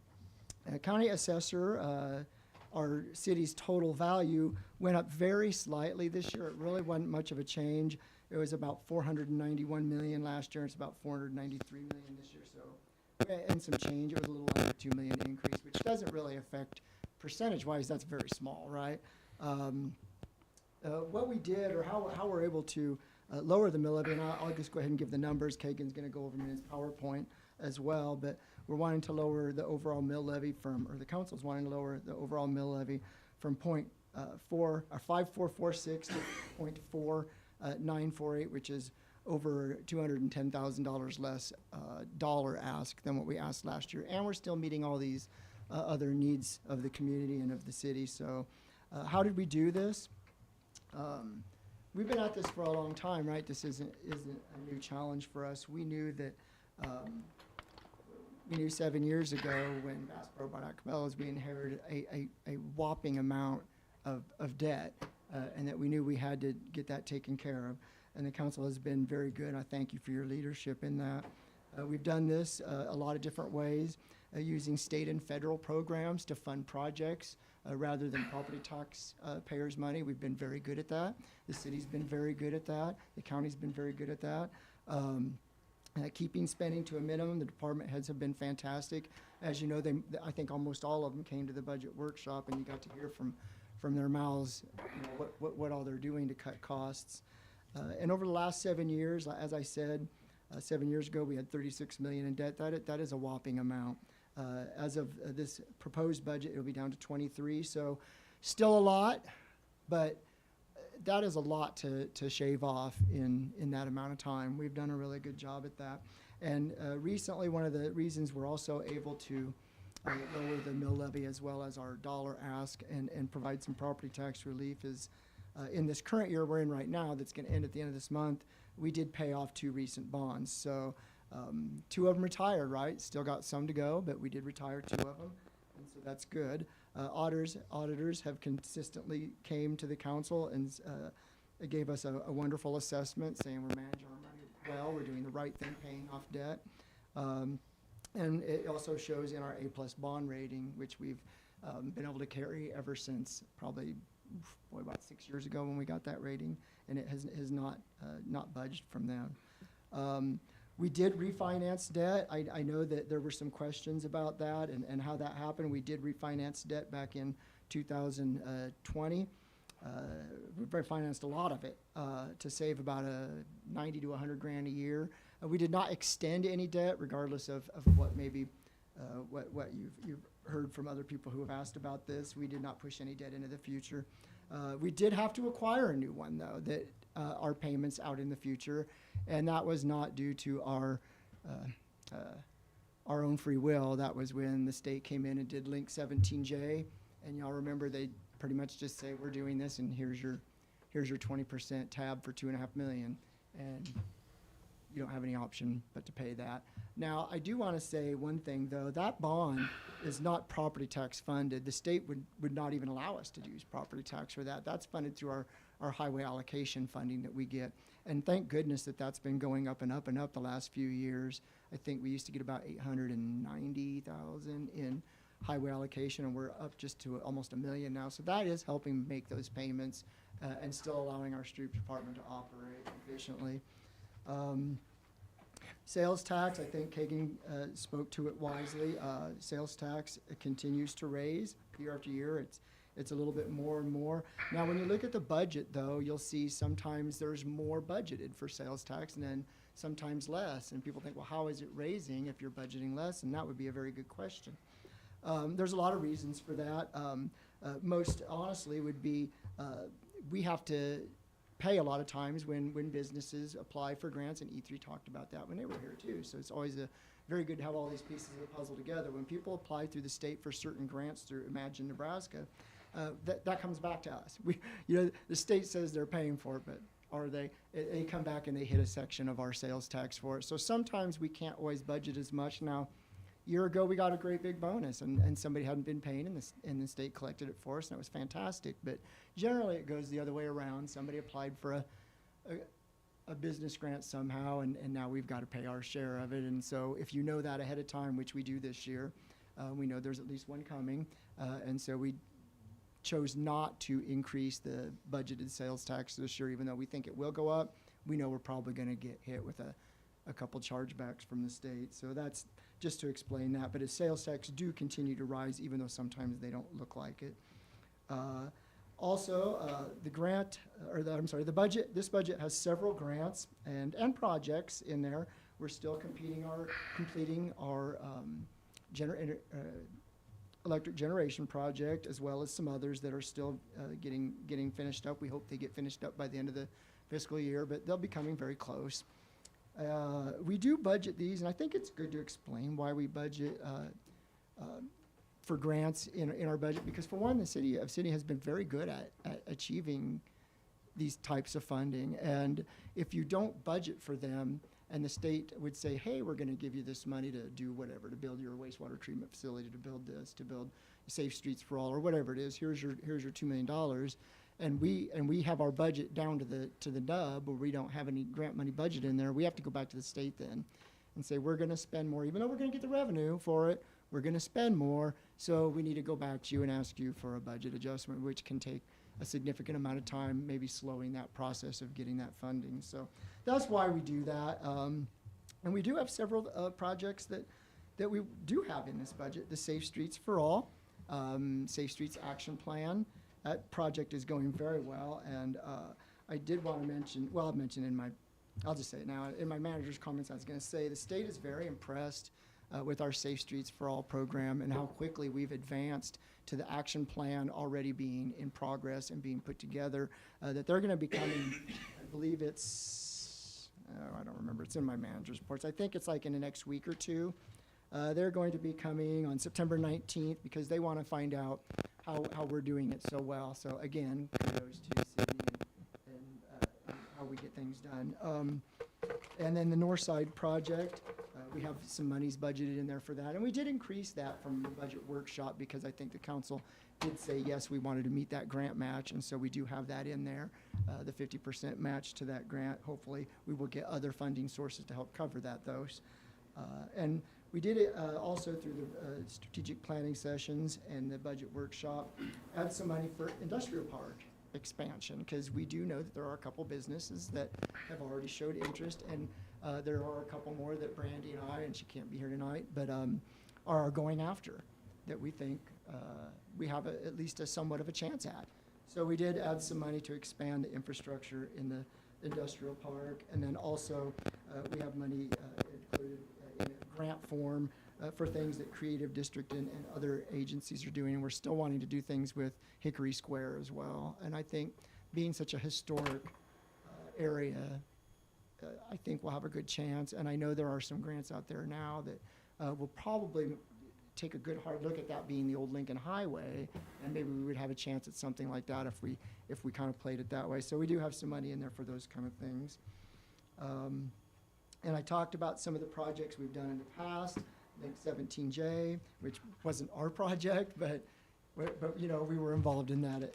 county assessor, our city's total value went up very slightly this year. It really wasn't much of a change. It was about 491 million last year. It's about 493 million this year. So, and some change. It was a little under 2 million increase, which doesn't really affect percentage-wise. That's very small, right? What we did, or how we're able to lower the mill levy, and I'll just go ahead and give the numbers. Kagan's going to go over them in his PowerPoint as well, but we're wanting to lower the overall mill levy or the council's wanting to lower the overall mill levy from 5446 to 0.4948, which is over $210,000 less dollar ask than what we asked last year. And we're still meeting all these other needs of the community and of the city. So how did we do this? We've been at this for a long time, right? This isn't a new challenge for us. We knew that, we knew 7 years ago when Bass Pro bought out Cabela's, we inherited a whopping amount of debt, and that we knew we had to get that taken care of. And the council has been very good. I thank you for your leadership in that. We've done this a lot of different ways, using state and federal programs to fund projects rather than property tax payers' money. We've been very good at that. The city's been very good at that. The county's been very good at that. Keeping spending to a minimum. The department heads have been fantastic. As you know, I think almost all of them came to the budget workshop, and you got to hear from their mouths, you know, what all they're doing to cut costs. And over the last 7 years, as I said, 7 years ago we had 36 million in debt. That is a whopping amount. As of this proposed budget, it'll be down to 23. So still a lot, but that is a lot to shave off in that amount of time. We've done a really good job at that. And recently, one of the reasons we're also able to lower the mill levy as well as our dollar ask and provide some property tax relief is in this current year we're in right now that's going to end at the end of this month, we did pay off 2 recent bonds. So 2 of them retired, right? Still got some to go, but we did retire 2 of them, and so that's good. Auditors have consistently came to the council and gave us a wonderful assessment saying we're managing our money well, we're doing the right thing, paying off debt. And it also shows in our A+ bond rating, which we've been able to carry ever since probably, about 6 years ago when we got that rating, and it has not budged from then. We did refinance debt. I know that there were some questions about that and how that happened. We did refinance debt back in 2020. We refinanced a lot of it to save about 90 to 100 grand a year. We did not extend any debt, regardless of what maybe what you've heard from other people who have asked about this. We did not push any debt into the future. We did have to acquire a new one, though, that our payments out in the future, and that was not due to our own free will. That was when the state came in and did Link 17J, and y'all remember they pretty much just say, we're doing this, and here's your 20% tab for $2.5 million, and you don't have any option but to pay that. Now, I do want to say one thing, though. That bond is not property tax funded. The state would not even allow us to use property tax for that. That's funded through our highway allocation funding that we get. And thank goodness that that's been going up and up and up the last few years. I think we used to get about $890,000 in highway allocation, and we're up just to almost $1 million now. So that is helping make those payments and still allowing our street department to operate efficiently. Sales tax, I think Kagan spoke to it wisely. Sales tax continues to raise year after year. It's a little bit more and more. Now, when you look at the budget, though, you'll see sometimes there's more budgeted for sales tax and then sometimes less. And people think, well, how is it raising if you're budgeting less? And that would be a very good question. There's a lot of reasons for that. Most honestly would be we have to pay a lot of times when businesses apply for grants, and E3 talked about that when they were here too. So it's always very good to have all these pieces of the puzzle together. When people apply through the state for certain grants through Imagine Nebraska, that comes back to us. The state says they're paying for it, but are they? They come back and they hit a section of our sales tax for it. So sometimes we can't always budget as much. Now, a year ago we got a great big bonus, and somebody hadn't been paying, and the state collected it for us, and it was fantastic. But generally it goes the other way around. Somebody applied for a business grant somehow, and now we've got to pay our share of it. And so if you know that ahead of time, which we do this year, we know there's at least one coming, and so we chose not to increase the budgeted sales tax this year, even though we think it will go up. We know we're probably going to get hit with a couple chargebacks from the state. So that's just to explain that. But as sales tax do continue to rise, even though sometimes they don't look like it. Also, the budget, this budget has several grants and projects in there. We're still completing our electric generation project, as well as some others that are still getting finished up. We hope they get finished up by the end of the fiscal year, but they'll be coming very close. We do budget these, and I think it's good to explain why we budget for grants in our budget, because for one, the city of Sydney has been very good at achieving these types of funding. And if you don't budget for them, and the state would say, hey, we're going to give you this money to do whatever, to build your wastewater treatment facility, to build this, to build Safe Streets for All, or whatever it is, here's your $2 million. And we have our budget down to the nub, where we don't have any grant money budget in there. We have to go back to the state then and say, we're going to spend more, even though we're going to get the revenue for it, we're going to spend more. So we need to go back to you and ask you for a budget adjustment, which can take a significant amount of time, maybe slowing that process of getting that funding. So that's why we do that. And we do have several projects that we do have in this budget. The Safe Streets for All, Safe Streets Action Plan. That project is going very well. And I did want to mention, well, I'll mention I'll just say it now. In my manager's comments, I was going to say the state is very impressed with our Safe Streets for All program and how quickly we've advanced to the action plan already being in progress and being put together, that they're going to be coming, I believe it's I don't remember, it's in my manager's reports. I think it's like in the next week or two. They're going to be coming on September 19th because they want to find out how we're doing it so well. So again, kudos to Sydney and how we get things done. And then the North Side project, we have some monies budgeted in there for that. And we did increase that from the budget workshop because I think the council did say, yes, we wanted to meet that grant match. And so we do have that in there, the 50% match to that grant. Hopefully, we will get other funding sources to help cover that, and we did it also through the strategic planning sessions and the budget workshop, add some money for industrial park expansion, because we do know that there are a couple businesses that have already showed interest, and there are a couple more that Brandy and I, and she can't be here tonight, but are going after, that we think we have at least a somewhat of a chance at. So we did add some money to expand the infrastructure in the industrial park, and then also we have money included in a grant form for things that Creative District and other agencies are doing. And we're still wanting to do things with Hickory Square as well. And I think being such a historic area, I think we'll have a good chance. And I know there are some grants out there now that will probably take a good hard look at that being the old Lincoln Highway, and maybe we would have a chance at something like that if we kind of played it that way. So we do have some money in there for those kind of things. And I talked about some of the projects we've done in the past, like 17J, which wasn't our project, but you know, we were involved in that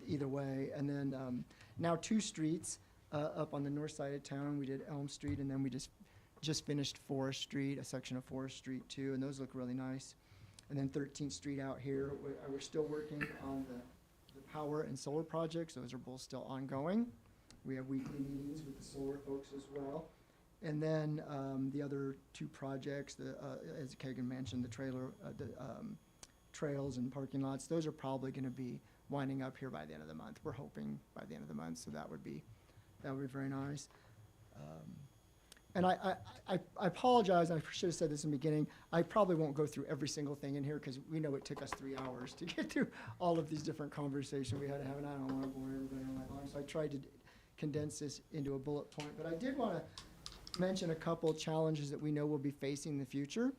either way. And then now 2 streets up on the north side of town. We did Elm Street, and then we just finished Forest Street, a section of Forest Street too, and those look really nice. And then 13th Street out here, we're still working on the power and solar projects. Those are both still ongoing. We have weekly meetings with the solar folks as well. And then the other 2 projects, as Kagan mentioned, the trails and parking lots, those are probably going to be winding up here by the end of the month. We're hoping by the end of the month, so that would be very nice. And I apologize, I should have said this in the beginning. I probably won't go through every single thing in here because we know it took us 3 hours to get through all of these different conversations we had to have, and I don't want to bore everybody on that long. So I tried to condense this into a bullet point. But I did want to mention a couple challenges that we know we'll be facing in the future,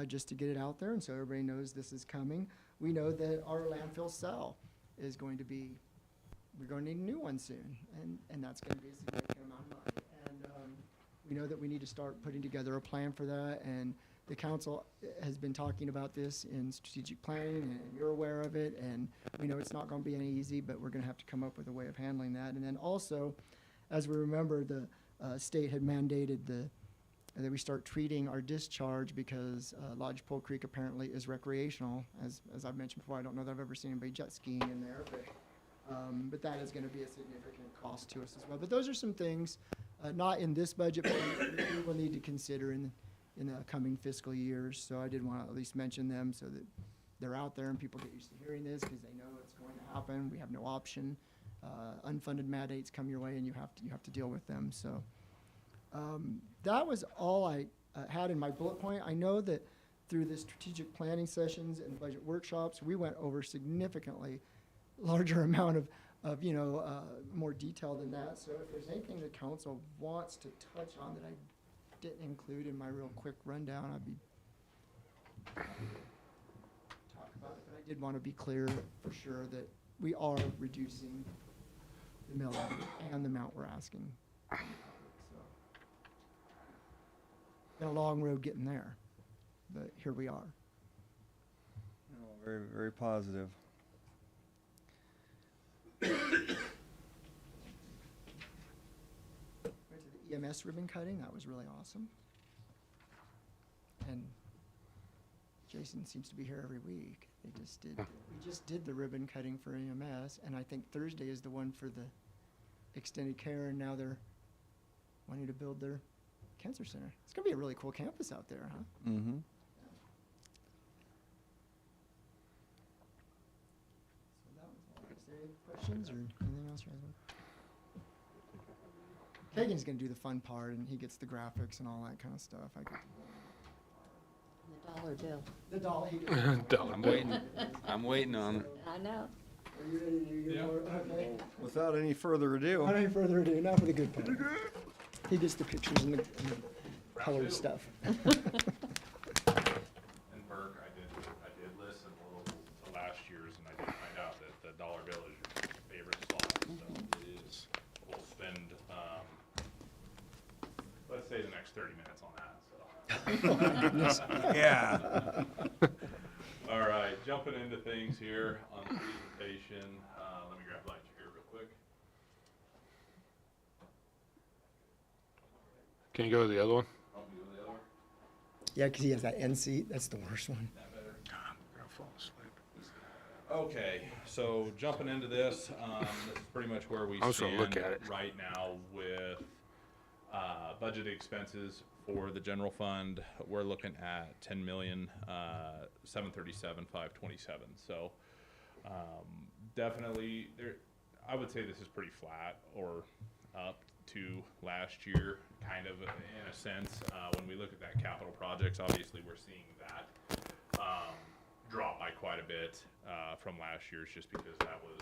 just to get it out there, and so everybody knows this is coming. We know that our landfill cell is going to be, we're going to need a new one soon, and that's going to be a significant amount of money. And we know that we need to start putting together a plan for that, and the council has been talking about this in strategic planning, and you're aware of it, and we know it's not going to be any easy, but we're going to have to come up with a way of handling that. And then also, as we remember, the state had mandated that we start treating our discharge because Lodgepole Creek apparently is recreational. As I've mentioned before, I don't know that I've ever seen anybody jet skiing in there, but that is going to be a significant cost to us as well. But those are some things, not in this budget, but we will need to consider in the coming fiscal years. So I did want to at least mention them so that they're out there and people get used to hearing this because they know it's going to happen. We have no option. Unfunded mandates come your way, and you have to deal with them. So that was all I had in my bullet point. I know that through the strategic planning sessions and budget workshops, we went over significantly larger amount of more detail than that. So if there's anything the council wants to touch on that I didn't include in my real quick rundown, I'd be talk about it. But I did want to be clear for sure that we are reducing the mill levy and the amount we're asking. So, been a long road getting there, but here we are. Very, very positive. Went to the EMS ribbon cutting. That was really awesome. And Jason seems to be here every week. We just did the ribbon cutting for EMS, and I think Thursday is the one for the extended care, and now they're wanting to build their cancer center. It's going to be a really cool campus out there, huh? Mm-hmm. So that was all. Is there any questions or anything else you guys want? Kagan's going to do the fun part, and he gets the graphics and all that kind of stuff. I get to The dollar bill. the dollar. I'm waiting on it. I know. Are you ready to do your more? Okay. Without any further ado, Without any further ado, now for the good part. He gets the pictures and the colored stuff. And Burke, I did listen a little to last year's, and I did find out that the dollar bill is your favorite slot, so it is, we'll spend, let's say the next 30 minutes on that, so. Yeah. All right, jumping into things here on the presentation, let me grab light here real quick. Can you go to the other one? Oh, you go to the other one? Yeah, because he has that end seat. That's the worst one. That better? I'm gonna fall asleep. Okay, so jumping into this, this is pretty much where we I was gonna stand look at it. right now with budgeted expenses for the general fund. We're looking at 10,737,527. So definitely, I would say this is pretty flat or up to last year, kind of in a sense. When we look at that capital projects, obviously we're seeing that drop by quite a bit from last year's, just because that was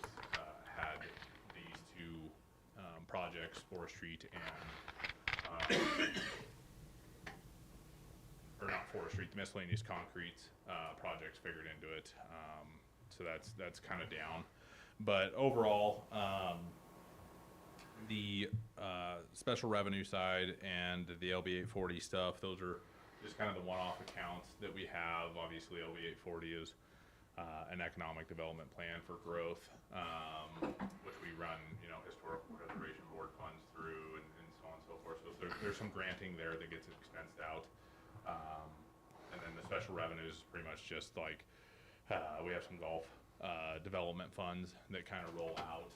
had these two projects, Forest Street and or not Forest Street, the miscellaneous concrete projects figured into it. So that's kind of down, but overall, the special revenue side and the LB 840 stuff, those are just kind of the one-off accounts that we have. Obviously, LB 840 is an economic development plan for growth, which we run, historical preservation board funds through and so on and so forth. So there's some granting there that gets expensed out. And then the special revenues is pretty much just like, we have some golf development funds that kind of roll out.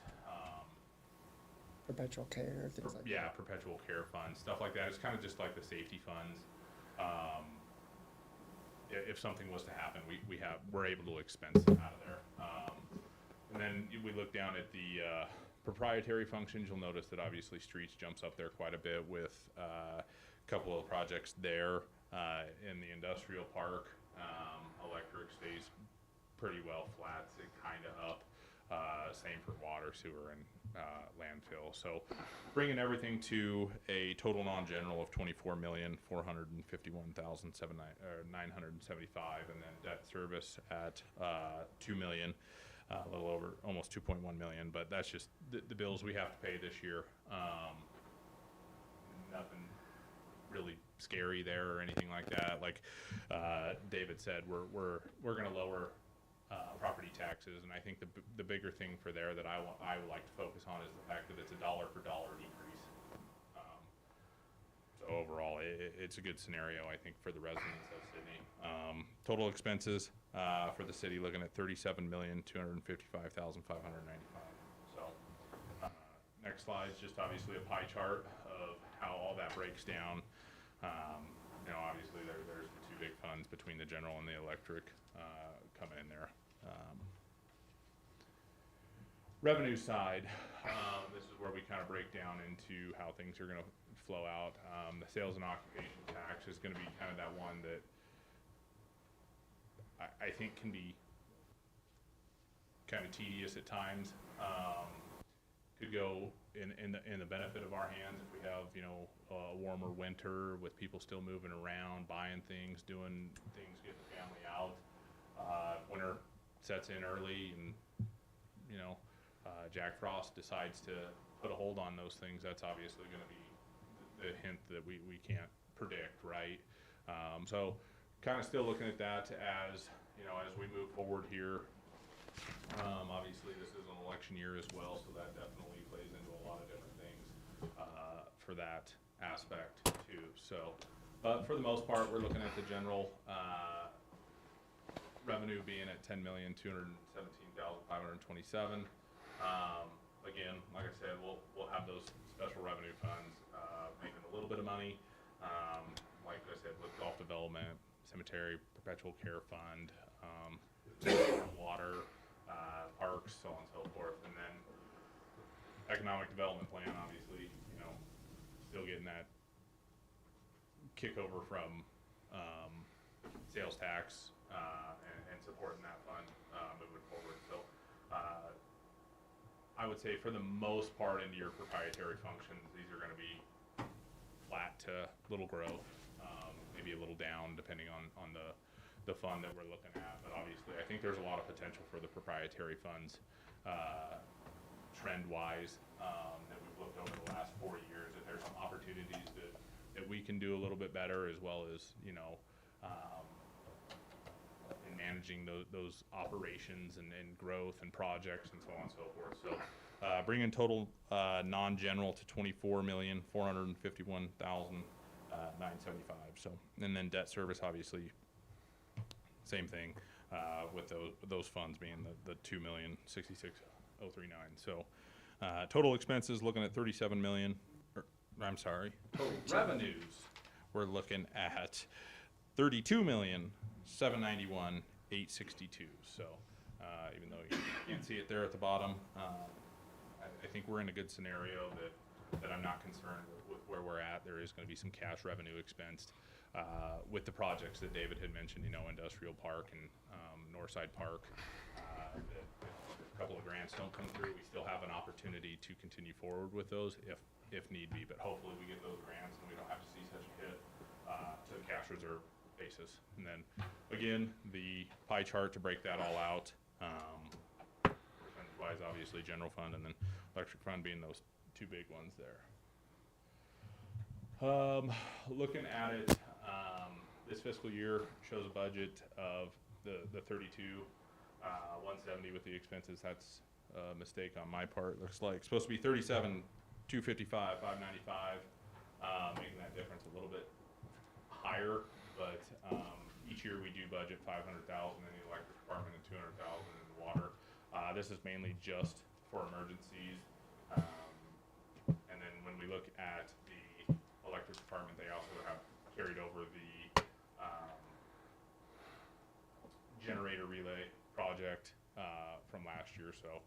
Perpetual care, things like that. Yeah, perpetual care funds, stuff like that. It's kind of just like the safety funds. If something was to happen, we're able to expense it out of there. And then we look down at the proprietary functions. You'll notice that obviously streets jumps up there quite a bit with a couple of projects there in the industrial park. Electric stays pretty well flat, kind of up. Same for water, sewer, and landfill. So bringing everything to a total non-general of $24,451,975, and then debt service at $2 million, a little over, almost $2.1 million. But that's just the bills we have to pay this year. Nothing really scary there or anything like that. Like David said, we're going to lower property taxes, and I think the bigger thing for there that I would like to focus on is the fact that it's a dollar for dollar decrease. So overall, it's a good scenario, I think, for the residents of Sydney. Total expenses for the city looking at $37,255,595. So next slide is just obviously a pie chart of how all that breaks down. Obviously there's the two big funds between the general and the electric coming in there. Revenue side, this is where we kind of break down into how things are going to flow out. The sales and occupation tax is going to be kind of that one that I think can be kind of tedious at times. Could go in the benefit of our hands if we have a warmer winter with people still moving around, buying things, doing things, getting the family out. Winter sets in early, and Jack Frost decides to put a hold on those things. That's obviously going to be the hint that we can't predict, right? So kind of still looking at that as as we move forward here. Obviously this is an election year as well, so that definitely plays into a lot of different things for that aspect too. So, but for the most part, we're looking at the general revenue being at $10,217,527. Again, like I said, we'll have those special revenue funds making a little bit of money. Like I said, with golf development, cemetery, perpetual care fund, water, parks, so on and so forth, and then economic development plan, obviously, still getting that kick over from sales tax and supporting that fund moving forward. So I would say for the most part into your proprietary functions, these are going to be flat to little growth, maybe a little down depending on the fund that we're looking at. But obviously, I think there's a lot of potential for the proprietary funds, trend-wise, that we've looked over the last 4 years, that there's some opportunities that we can do a little bit better, as well as, you know, in managing those operations and growth and projects and so on and so forth. So bringing total non-general to $24,451,975. So, and then debt service, obviously, same thing, with those funds being the $2,066,039. So total expenses looking at 37 million. I'm sorry, total revenues, we're looking at 32,791,862. So, even though you can't see it there at the bottom, I think we're in a good scenario that I'm not concerned with where we're at. There is gonna be some cash revenue expensed, with the projects that David had mentioned, you know, Industrial Park and, Northside Park. If a couple of grants don't come through, we still have an opportunity to continue forward with those if need be, but hopefully we get those grants and we don't have to see such a hit to the cash reserve basis. And then, again, the pie chart to break that all out, percentage-wise, obviously, general fund and then electric fund being those two big ones there. Looking at it, this fiscal year shows a budget of the 32,170 with the expenses. That's a mistake on my part. Looks like it's supposed to be 37,255,595, making that difference a little bit higher. But each year we do budget 500,000 in the electric department and 200,000 in the water. This is mainly just for emergencies. And then when we look at the electric department, they also have carried over the generator relay project from last year, so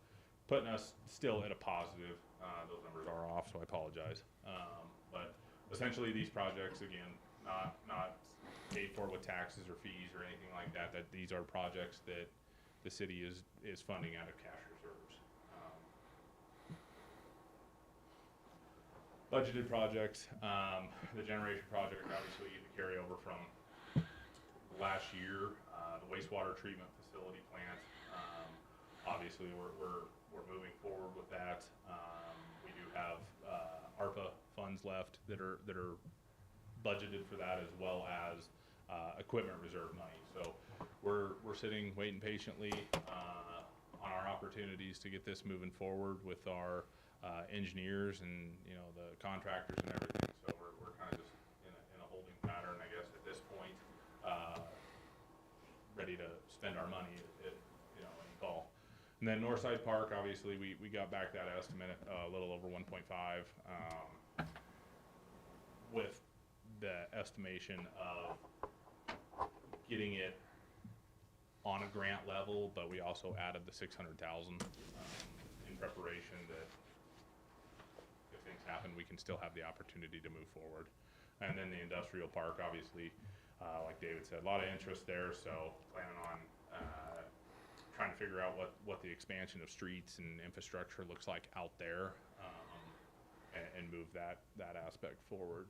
putting us still at a positive. Those numbers are off, so I apologize. But essentially, these projects, again, not paid for with taxes or fees or anything like that. That these are projects that the city is funding out of cash reserves. Budgeted projects, the generation project, obviously the carryover from last year, the wastewater treatment facility plant. Obviously, we're moving forward with that. We do have ARPA funds left that are budgeted for that, as well as equipment reserve money. So we're sitting, waiting patiently on our opportunities to get this moving forward with our engineers and, you know, the contractors and everything. So we're kind of just in a holding pattern, I guess, at this point, ready to spend our money at you know, any call. And then Northside Park, obviously, we got back that estimate a little over 1.5, with the estimation of getting it on a grant level, but we also added the 600,000 in preparation that if things happen, we can still have the opportunity to move forward. And then the industrial park, obviously, like David said, a lot of interest there, so planning on trying to figure out what the expansion of streets and infrastructure looks like out there, and move that aspect forward.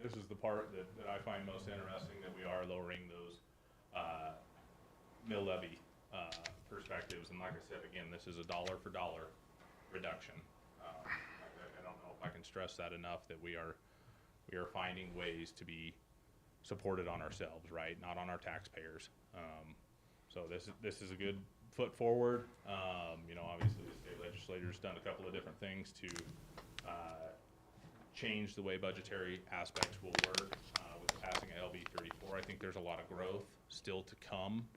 This is the part that I find most interesting, that we are lowering those mill levy perspectives. And like I said, again, this is a dollar for dollar reduction. I don't know if I can stress that enough, that we are finding ways to be supported on ourselves, right? Not on our taxpayers. So this is a good foot forward. You know, obviously the state legislature's done a couple of different things to change the way budgetary aspects will work with passing of LB 34. I think there's a lot of growth still to come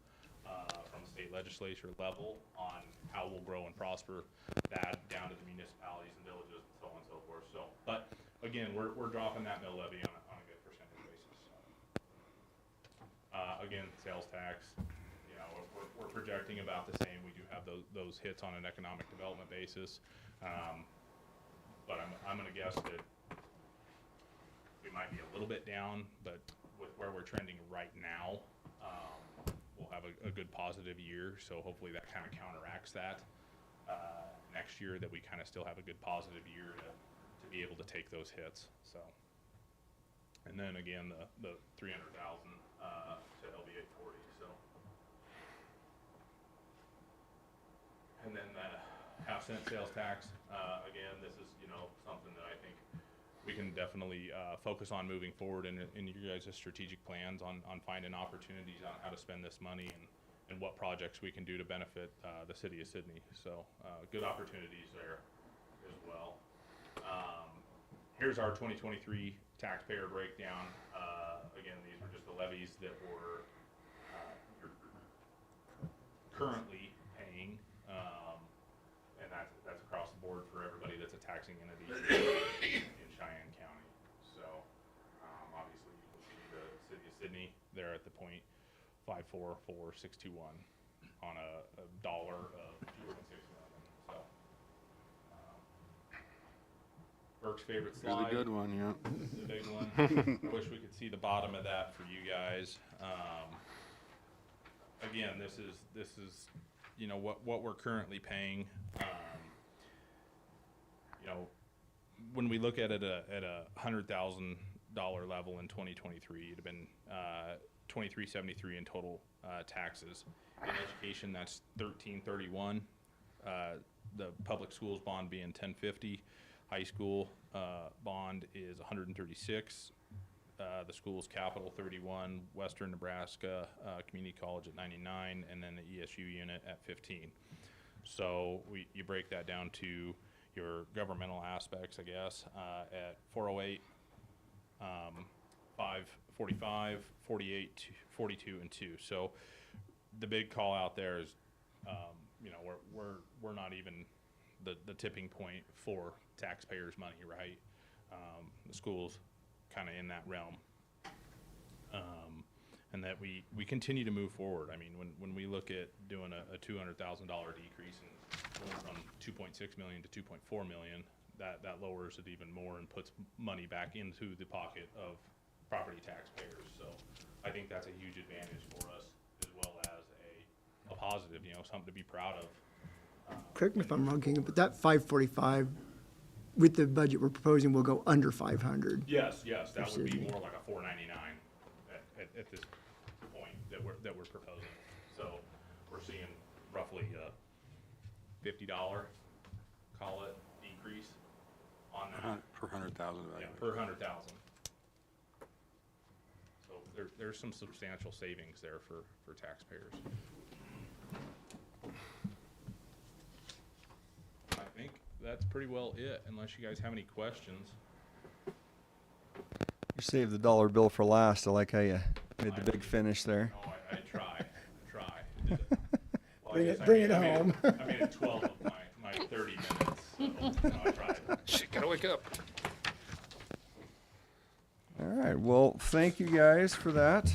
from the state legislature level on how we'll grow and prosper that down to the municipalities and villages and so on and so forth. So, but again, we're dropping that mill levy on a good percentage basis. Again, sales tax, you know, we're projecting about the same. We do have those hits on an economic development basis, but I'm going to guess that we might be a little bit down, but with where we're trending right now, we'll have a good positive year. So hopefully that kind of counteracts that next year, that we kind of still have a good positive year to be be able to take those hits, so. And then again, the 300,000, to LB 840, so. And then the half-cent sales tax, again, this is, something that I think we can definitely, focus on moving forward in your guys' strategic plans on finding opportunities on how to spend this money and what projects we can do to benefit, the city of Sydney. So, good opportunities there as well. Here's our 2023 taxpayer breakdown. Again, these were just the levies that were, you're currently paying, and that's across the board for everybody that's a taxing entity in Cheyenne County. So, obviously you can see the city of Sydney there at the .544621 on a dollar of 2.6 million. So, Burke's favorite Here's slide. the good one, yeah. The big one. I wish we could see the bottom of that for you guys. Again, this is what we're currently paying. When we look at it at a $100,000 level in 2023, it'd have been $2373 in total taxes. In education, that's $1331. The public schools bond being $1050. High school bond is $136. The school's capital $31. Western Nebraska Community College at $99, and then the ESU unit at $15. So you break that down to your governmental aspects, I guess, at 408, 545, 48, 42, and 2. So the big call out there is, we're not even the tipping point for taxpayers' money, right? The school's kind of in that realm. And that we continue to move forward. I mean, when we look at doing a $200,000 decrease and going from 2.6 million to 2.4 million, that lowers it even more and puts money back into the pocket of property taxpayers. So I think that's a huge advantage for us, as well as a positive, something to be proud of. Correct me if I'm wrong, King, but that 545, with the budget we're proposing, will go under 500. Yes, that would be Sydney. more like a 499 at this point that we're proposing. So we're seeing roughly a $50, call it, decrease on that. Per 100,000 Yeah, per 100,000. So there's some substantial savings there for taxpayers. I think that's pretty well it, unless you guys have any questions. You saved the dollar bill for last. I like how you made the big finish there. No, I try. Well, Bring I it- guess bring it I made home. I made it 12 of my 30 minutes, so I tried. Shit, gotta wake up. All right. Well, thank you guys for that.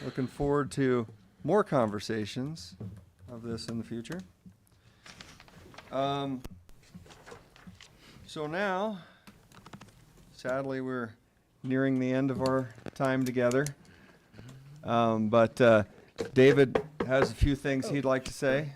Looking forward to more conversations of this in the future. So now, sadly, we're nearing the end of our time together. But David has a few things he'd like to say.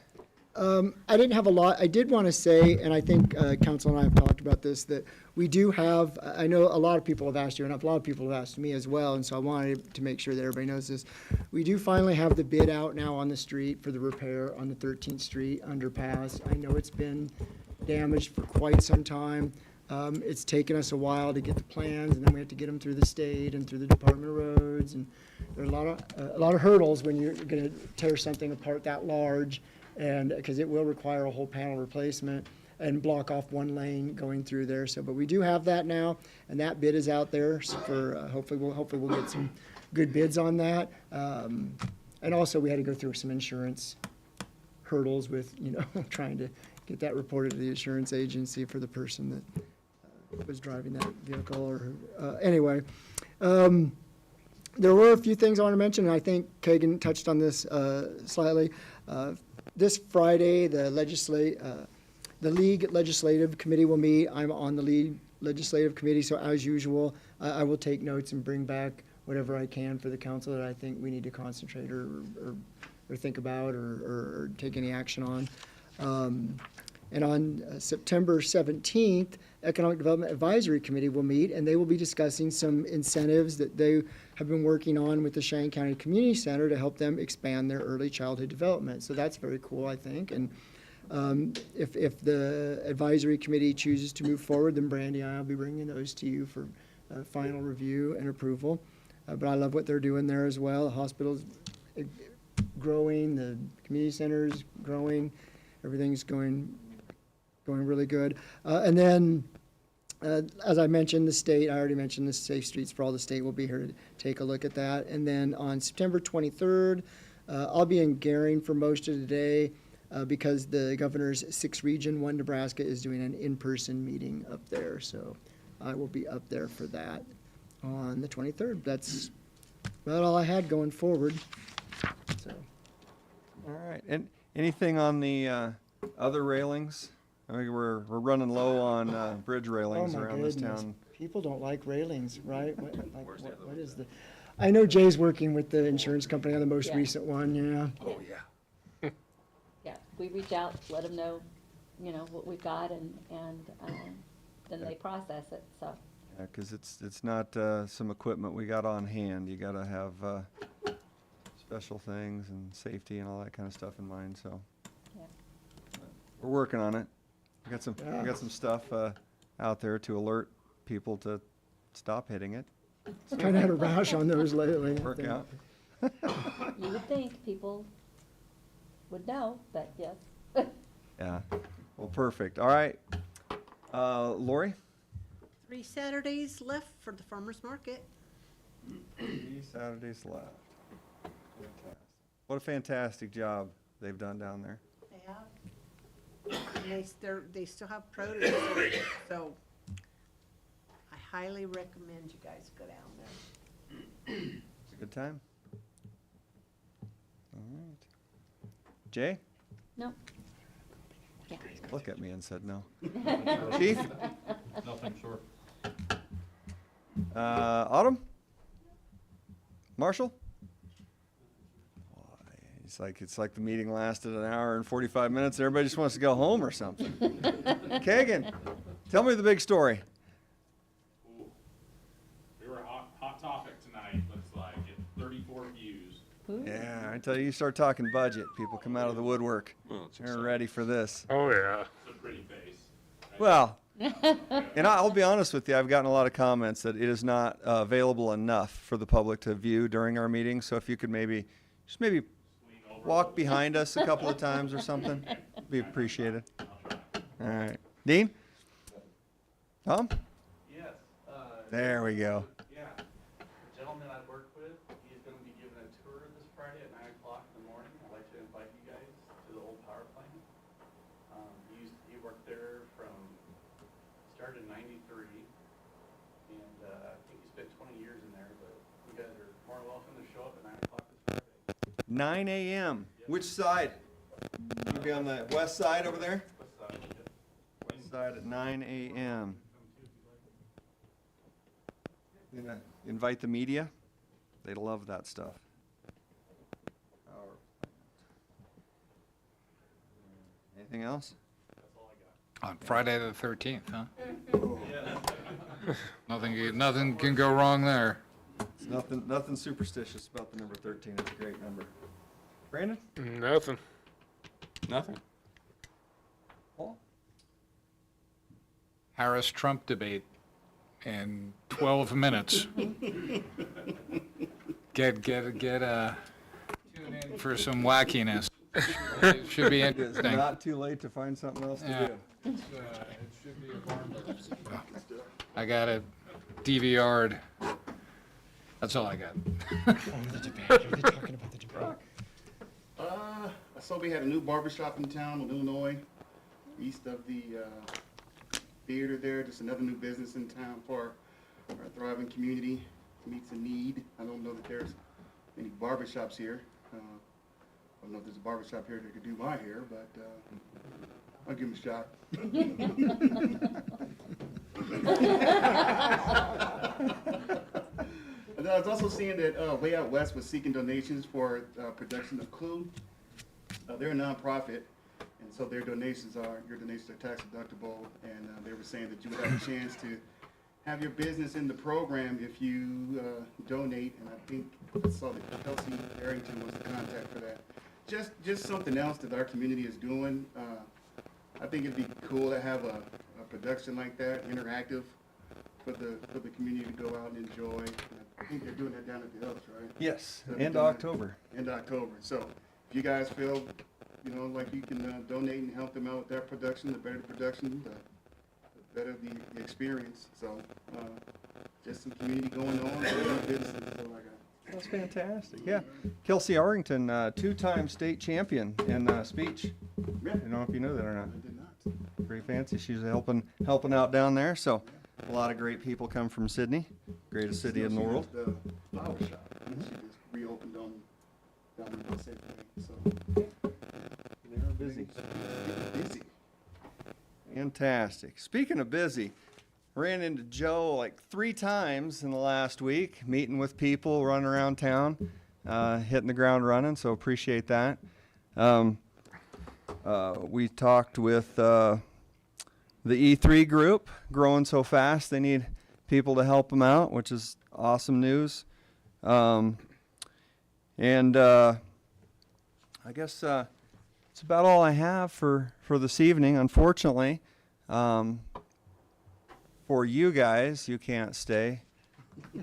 I didn't have a lot. I did want to say, and I think council and I have talked about this, that we do have, I know a lot of people have asked you, and a lot of people have asked me as well, and so I wanted to make sure that everybody knows this. We do finally have the bid out now on the street for the repair on the 13th Street underpass. I know it's been damaged for quite some time. It's taken us a while to get the plans, and then we have to get them through the state and through the Department of Roads, and there are a lot of hurdles when you're going to tear something apart that large, and because it will require a whole panel replacement and block off one lane going through there. So, but we do have that now, and that bid is out there for hopefully we'll get some good bids on that. And also we had to go through some insurance hurdles with trying to get that reported to the insurance agency for the person that was driving that vehicle. Or anyway, there were a few things I want to mention, and I think Kagan touched on this slightly. This Friday, the League Legislative Committee will meet. I'm on the League Legislative Committee, so as usual, I will take notes and bring back whatever I can for the council that I think we need to concentrate or think about or take any action on. And on September 17th, Economic Development Advisory Committee will meet, and they will be discussing some incentives that they have been working on with the Cheyenne County Community Center to help them expand their early childhood development. So that's very cool, I think. And if the advisory committee chooses to move forward, then Brandy and I will be bringing those to you for final review and approval. But I love what they're doing there as well. The hospital's growing, the community center's growing, everything's going really good. And then, as I mentioned, I already mentioned the Safe Streets for All. The state will be here to take a look at that. And then on September 23rd, I'll be in Gering for most of the day because the governor's 6th region, 1 Nebraska, is doing an in-person meeting up there. So I will be up there for that on the 23rd. That's about all I had going forward. So. All right. And anything on the other railings? I mean, we're running low on bridge railings Oh, my around this goodness. town. People don't like railings, right? What is the? I know Jay's working with the insurance company on the most Yeah. recent one. Yeah. Oh, yeah. Yeah, we reach out, let them know, what we've got, and then they process it, so. Yeah, because it's not some equipment we got on hand. You got to have special things and safety and all that kind of stuff in mind, so. Yeah. We're working on it. We got some stuff out there to alert people to stop hitting it. Kind of had a rash on those lately. I Work think. out. You would think people would know, but yes. Yeah. Well, perfect. All right. Lori? 3 Saturdays left for the farmer's market. 3 Saturdays left. Fantastic. What a fantastic job they've done down there. They have. And they still have produce, so I highly recommend you guys go down there. It's a good time. All right. Jay? No. Yeah. Look at me and said no. Chief? Nothing short. Autumn? Marshall? It's like the meeting lasted an hour and 45 minutes. Everybody just wants to go home or something. Kagan, tell me the big story. Ooh. We were a hot topic tonight, looks like, at 34 views. Yeah, I tell you, you start talking budget, people come out of the woodwork. They're ready for this. Oh, yeah. It's a pretty face. Right? Well, and I'll be honest with you, I've gotten a lot of comments that it is not available enough for the public to view during our meetings. So if you could maybe walk behind us a couple of times or something, be appreciated. All right. Dean? Tom? Yes. There we go. Yeah. The gentleman I work with, he's going to be giving a tour this Friday at 9 o'clock in the morning. I'd like to invite you guys to the old power plant. He worked there started in 93, and I think he spent 20 years in there, but you guys are more welcome to show up at 9 o'clock this Friday. 9 a.m. Which side? You'll be on the west side over there? West side, yeah. West side at 9 a.m. You gonna invite the media? They love that stuff. Anything else? On Friday the 13th, huh? Nothing can go wrong there. It's nothing superstitious about the number 13. It's a great number. Brandon? Nothing. Nothing. Paul? Harris-Trump debate in 12 minutes. Get tune in for some wackiness. It should be It's interesting. not too late to find something else to Yeah. do. It should be a farm bill. I got it DVR'd. That's all I got. I saw we had a new barbershop in town in Illinois, east of the theater there. Just another new business in town for our thriving community. Meets a need. I don't know that there's any barbershops here. I don't know if there's a barbershop here that could do my hair, but I'll give him a shot. And I was also seeing that Way Out West was seeking donations for production of Clue. They're a nonprofit, and And so their donations are, your donations are tax deductible, and they were saying that you would have a chance to have your business in the program if you donate, and I think I saw that Kelsey Arrington was the contact for that. Just something else that our community is doing. I think it'd be cool to have a production like that, interactive, for the community to go out and enjoy. I think they're doing that down at the Elks, right? Yes, So they're end doing of that October. End of October. So if you guys feel, you know, like you can donate and help them out with that production, the better the production, the better the experience. So just some community going on, business, that's all I got. That's fantastic. Yeah, Kelsey Arrington, two-time state champion in speech. Yeah. I don't know if you knew that or not. I did not. Pretty fancy. She's helping out down there. So a lot of great people come from Sydney, greatest city in the world. The flower shop. She just reopened down in the Safeway. So They're busy. busy. Fantastic. Speaking of busy, ran into Joe like 3 times in the last week, meeting with people, running around town, hitting the ground running. So appreciate that. We talked with the E3 group, growing so fast they need people to help them out, which is awesome news. I guess it's about all I have for this evening. Unfortunately, for you guys, you can't stay.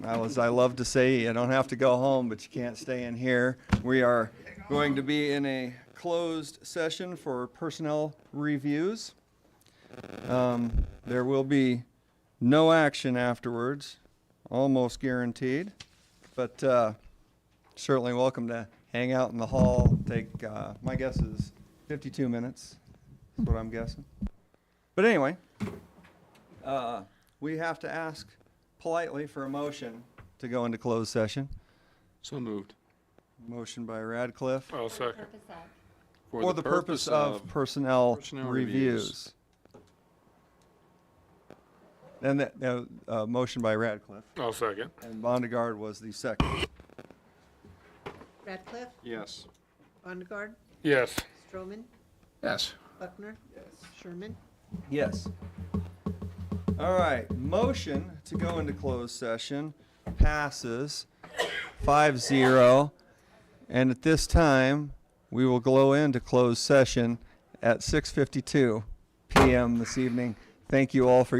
I love to say, you don't have to go home, but you can't stay in here. We are going to be in a closed session for personnel reviews. There will be no action afterwards, almost guaranteed, but certainly welcome to hang out in the hall. Take, my guess is 52 minutes, is what I'm guessing. But anyway, we have to ask politely for a motion to go into closed session. So moved. Motion by Radcliffe. I'll second. For the purpose of personnel reviews. And that, motion by Radcliffe. I'll second. And Bondegard was the second. Radcliffe, Yes. Bondegaard, Yes. Stroman, Yes. Buckner, Sherman. Yes. All right, motion to go into closed session passes 5-0. And at this time, we will go into closed session at 6:52 p.m. this evening. Thank you all for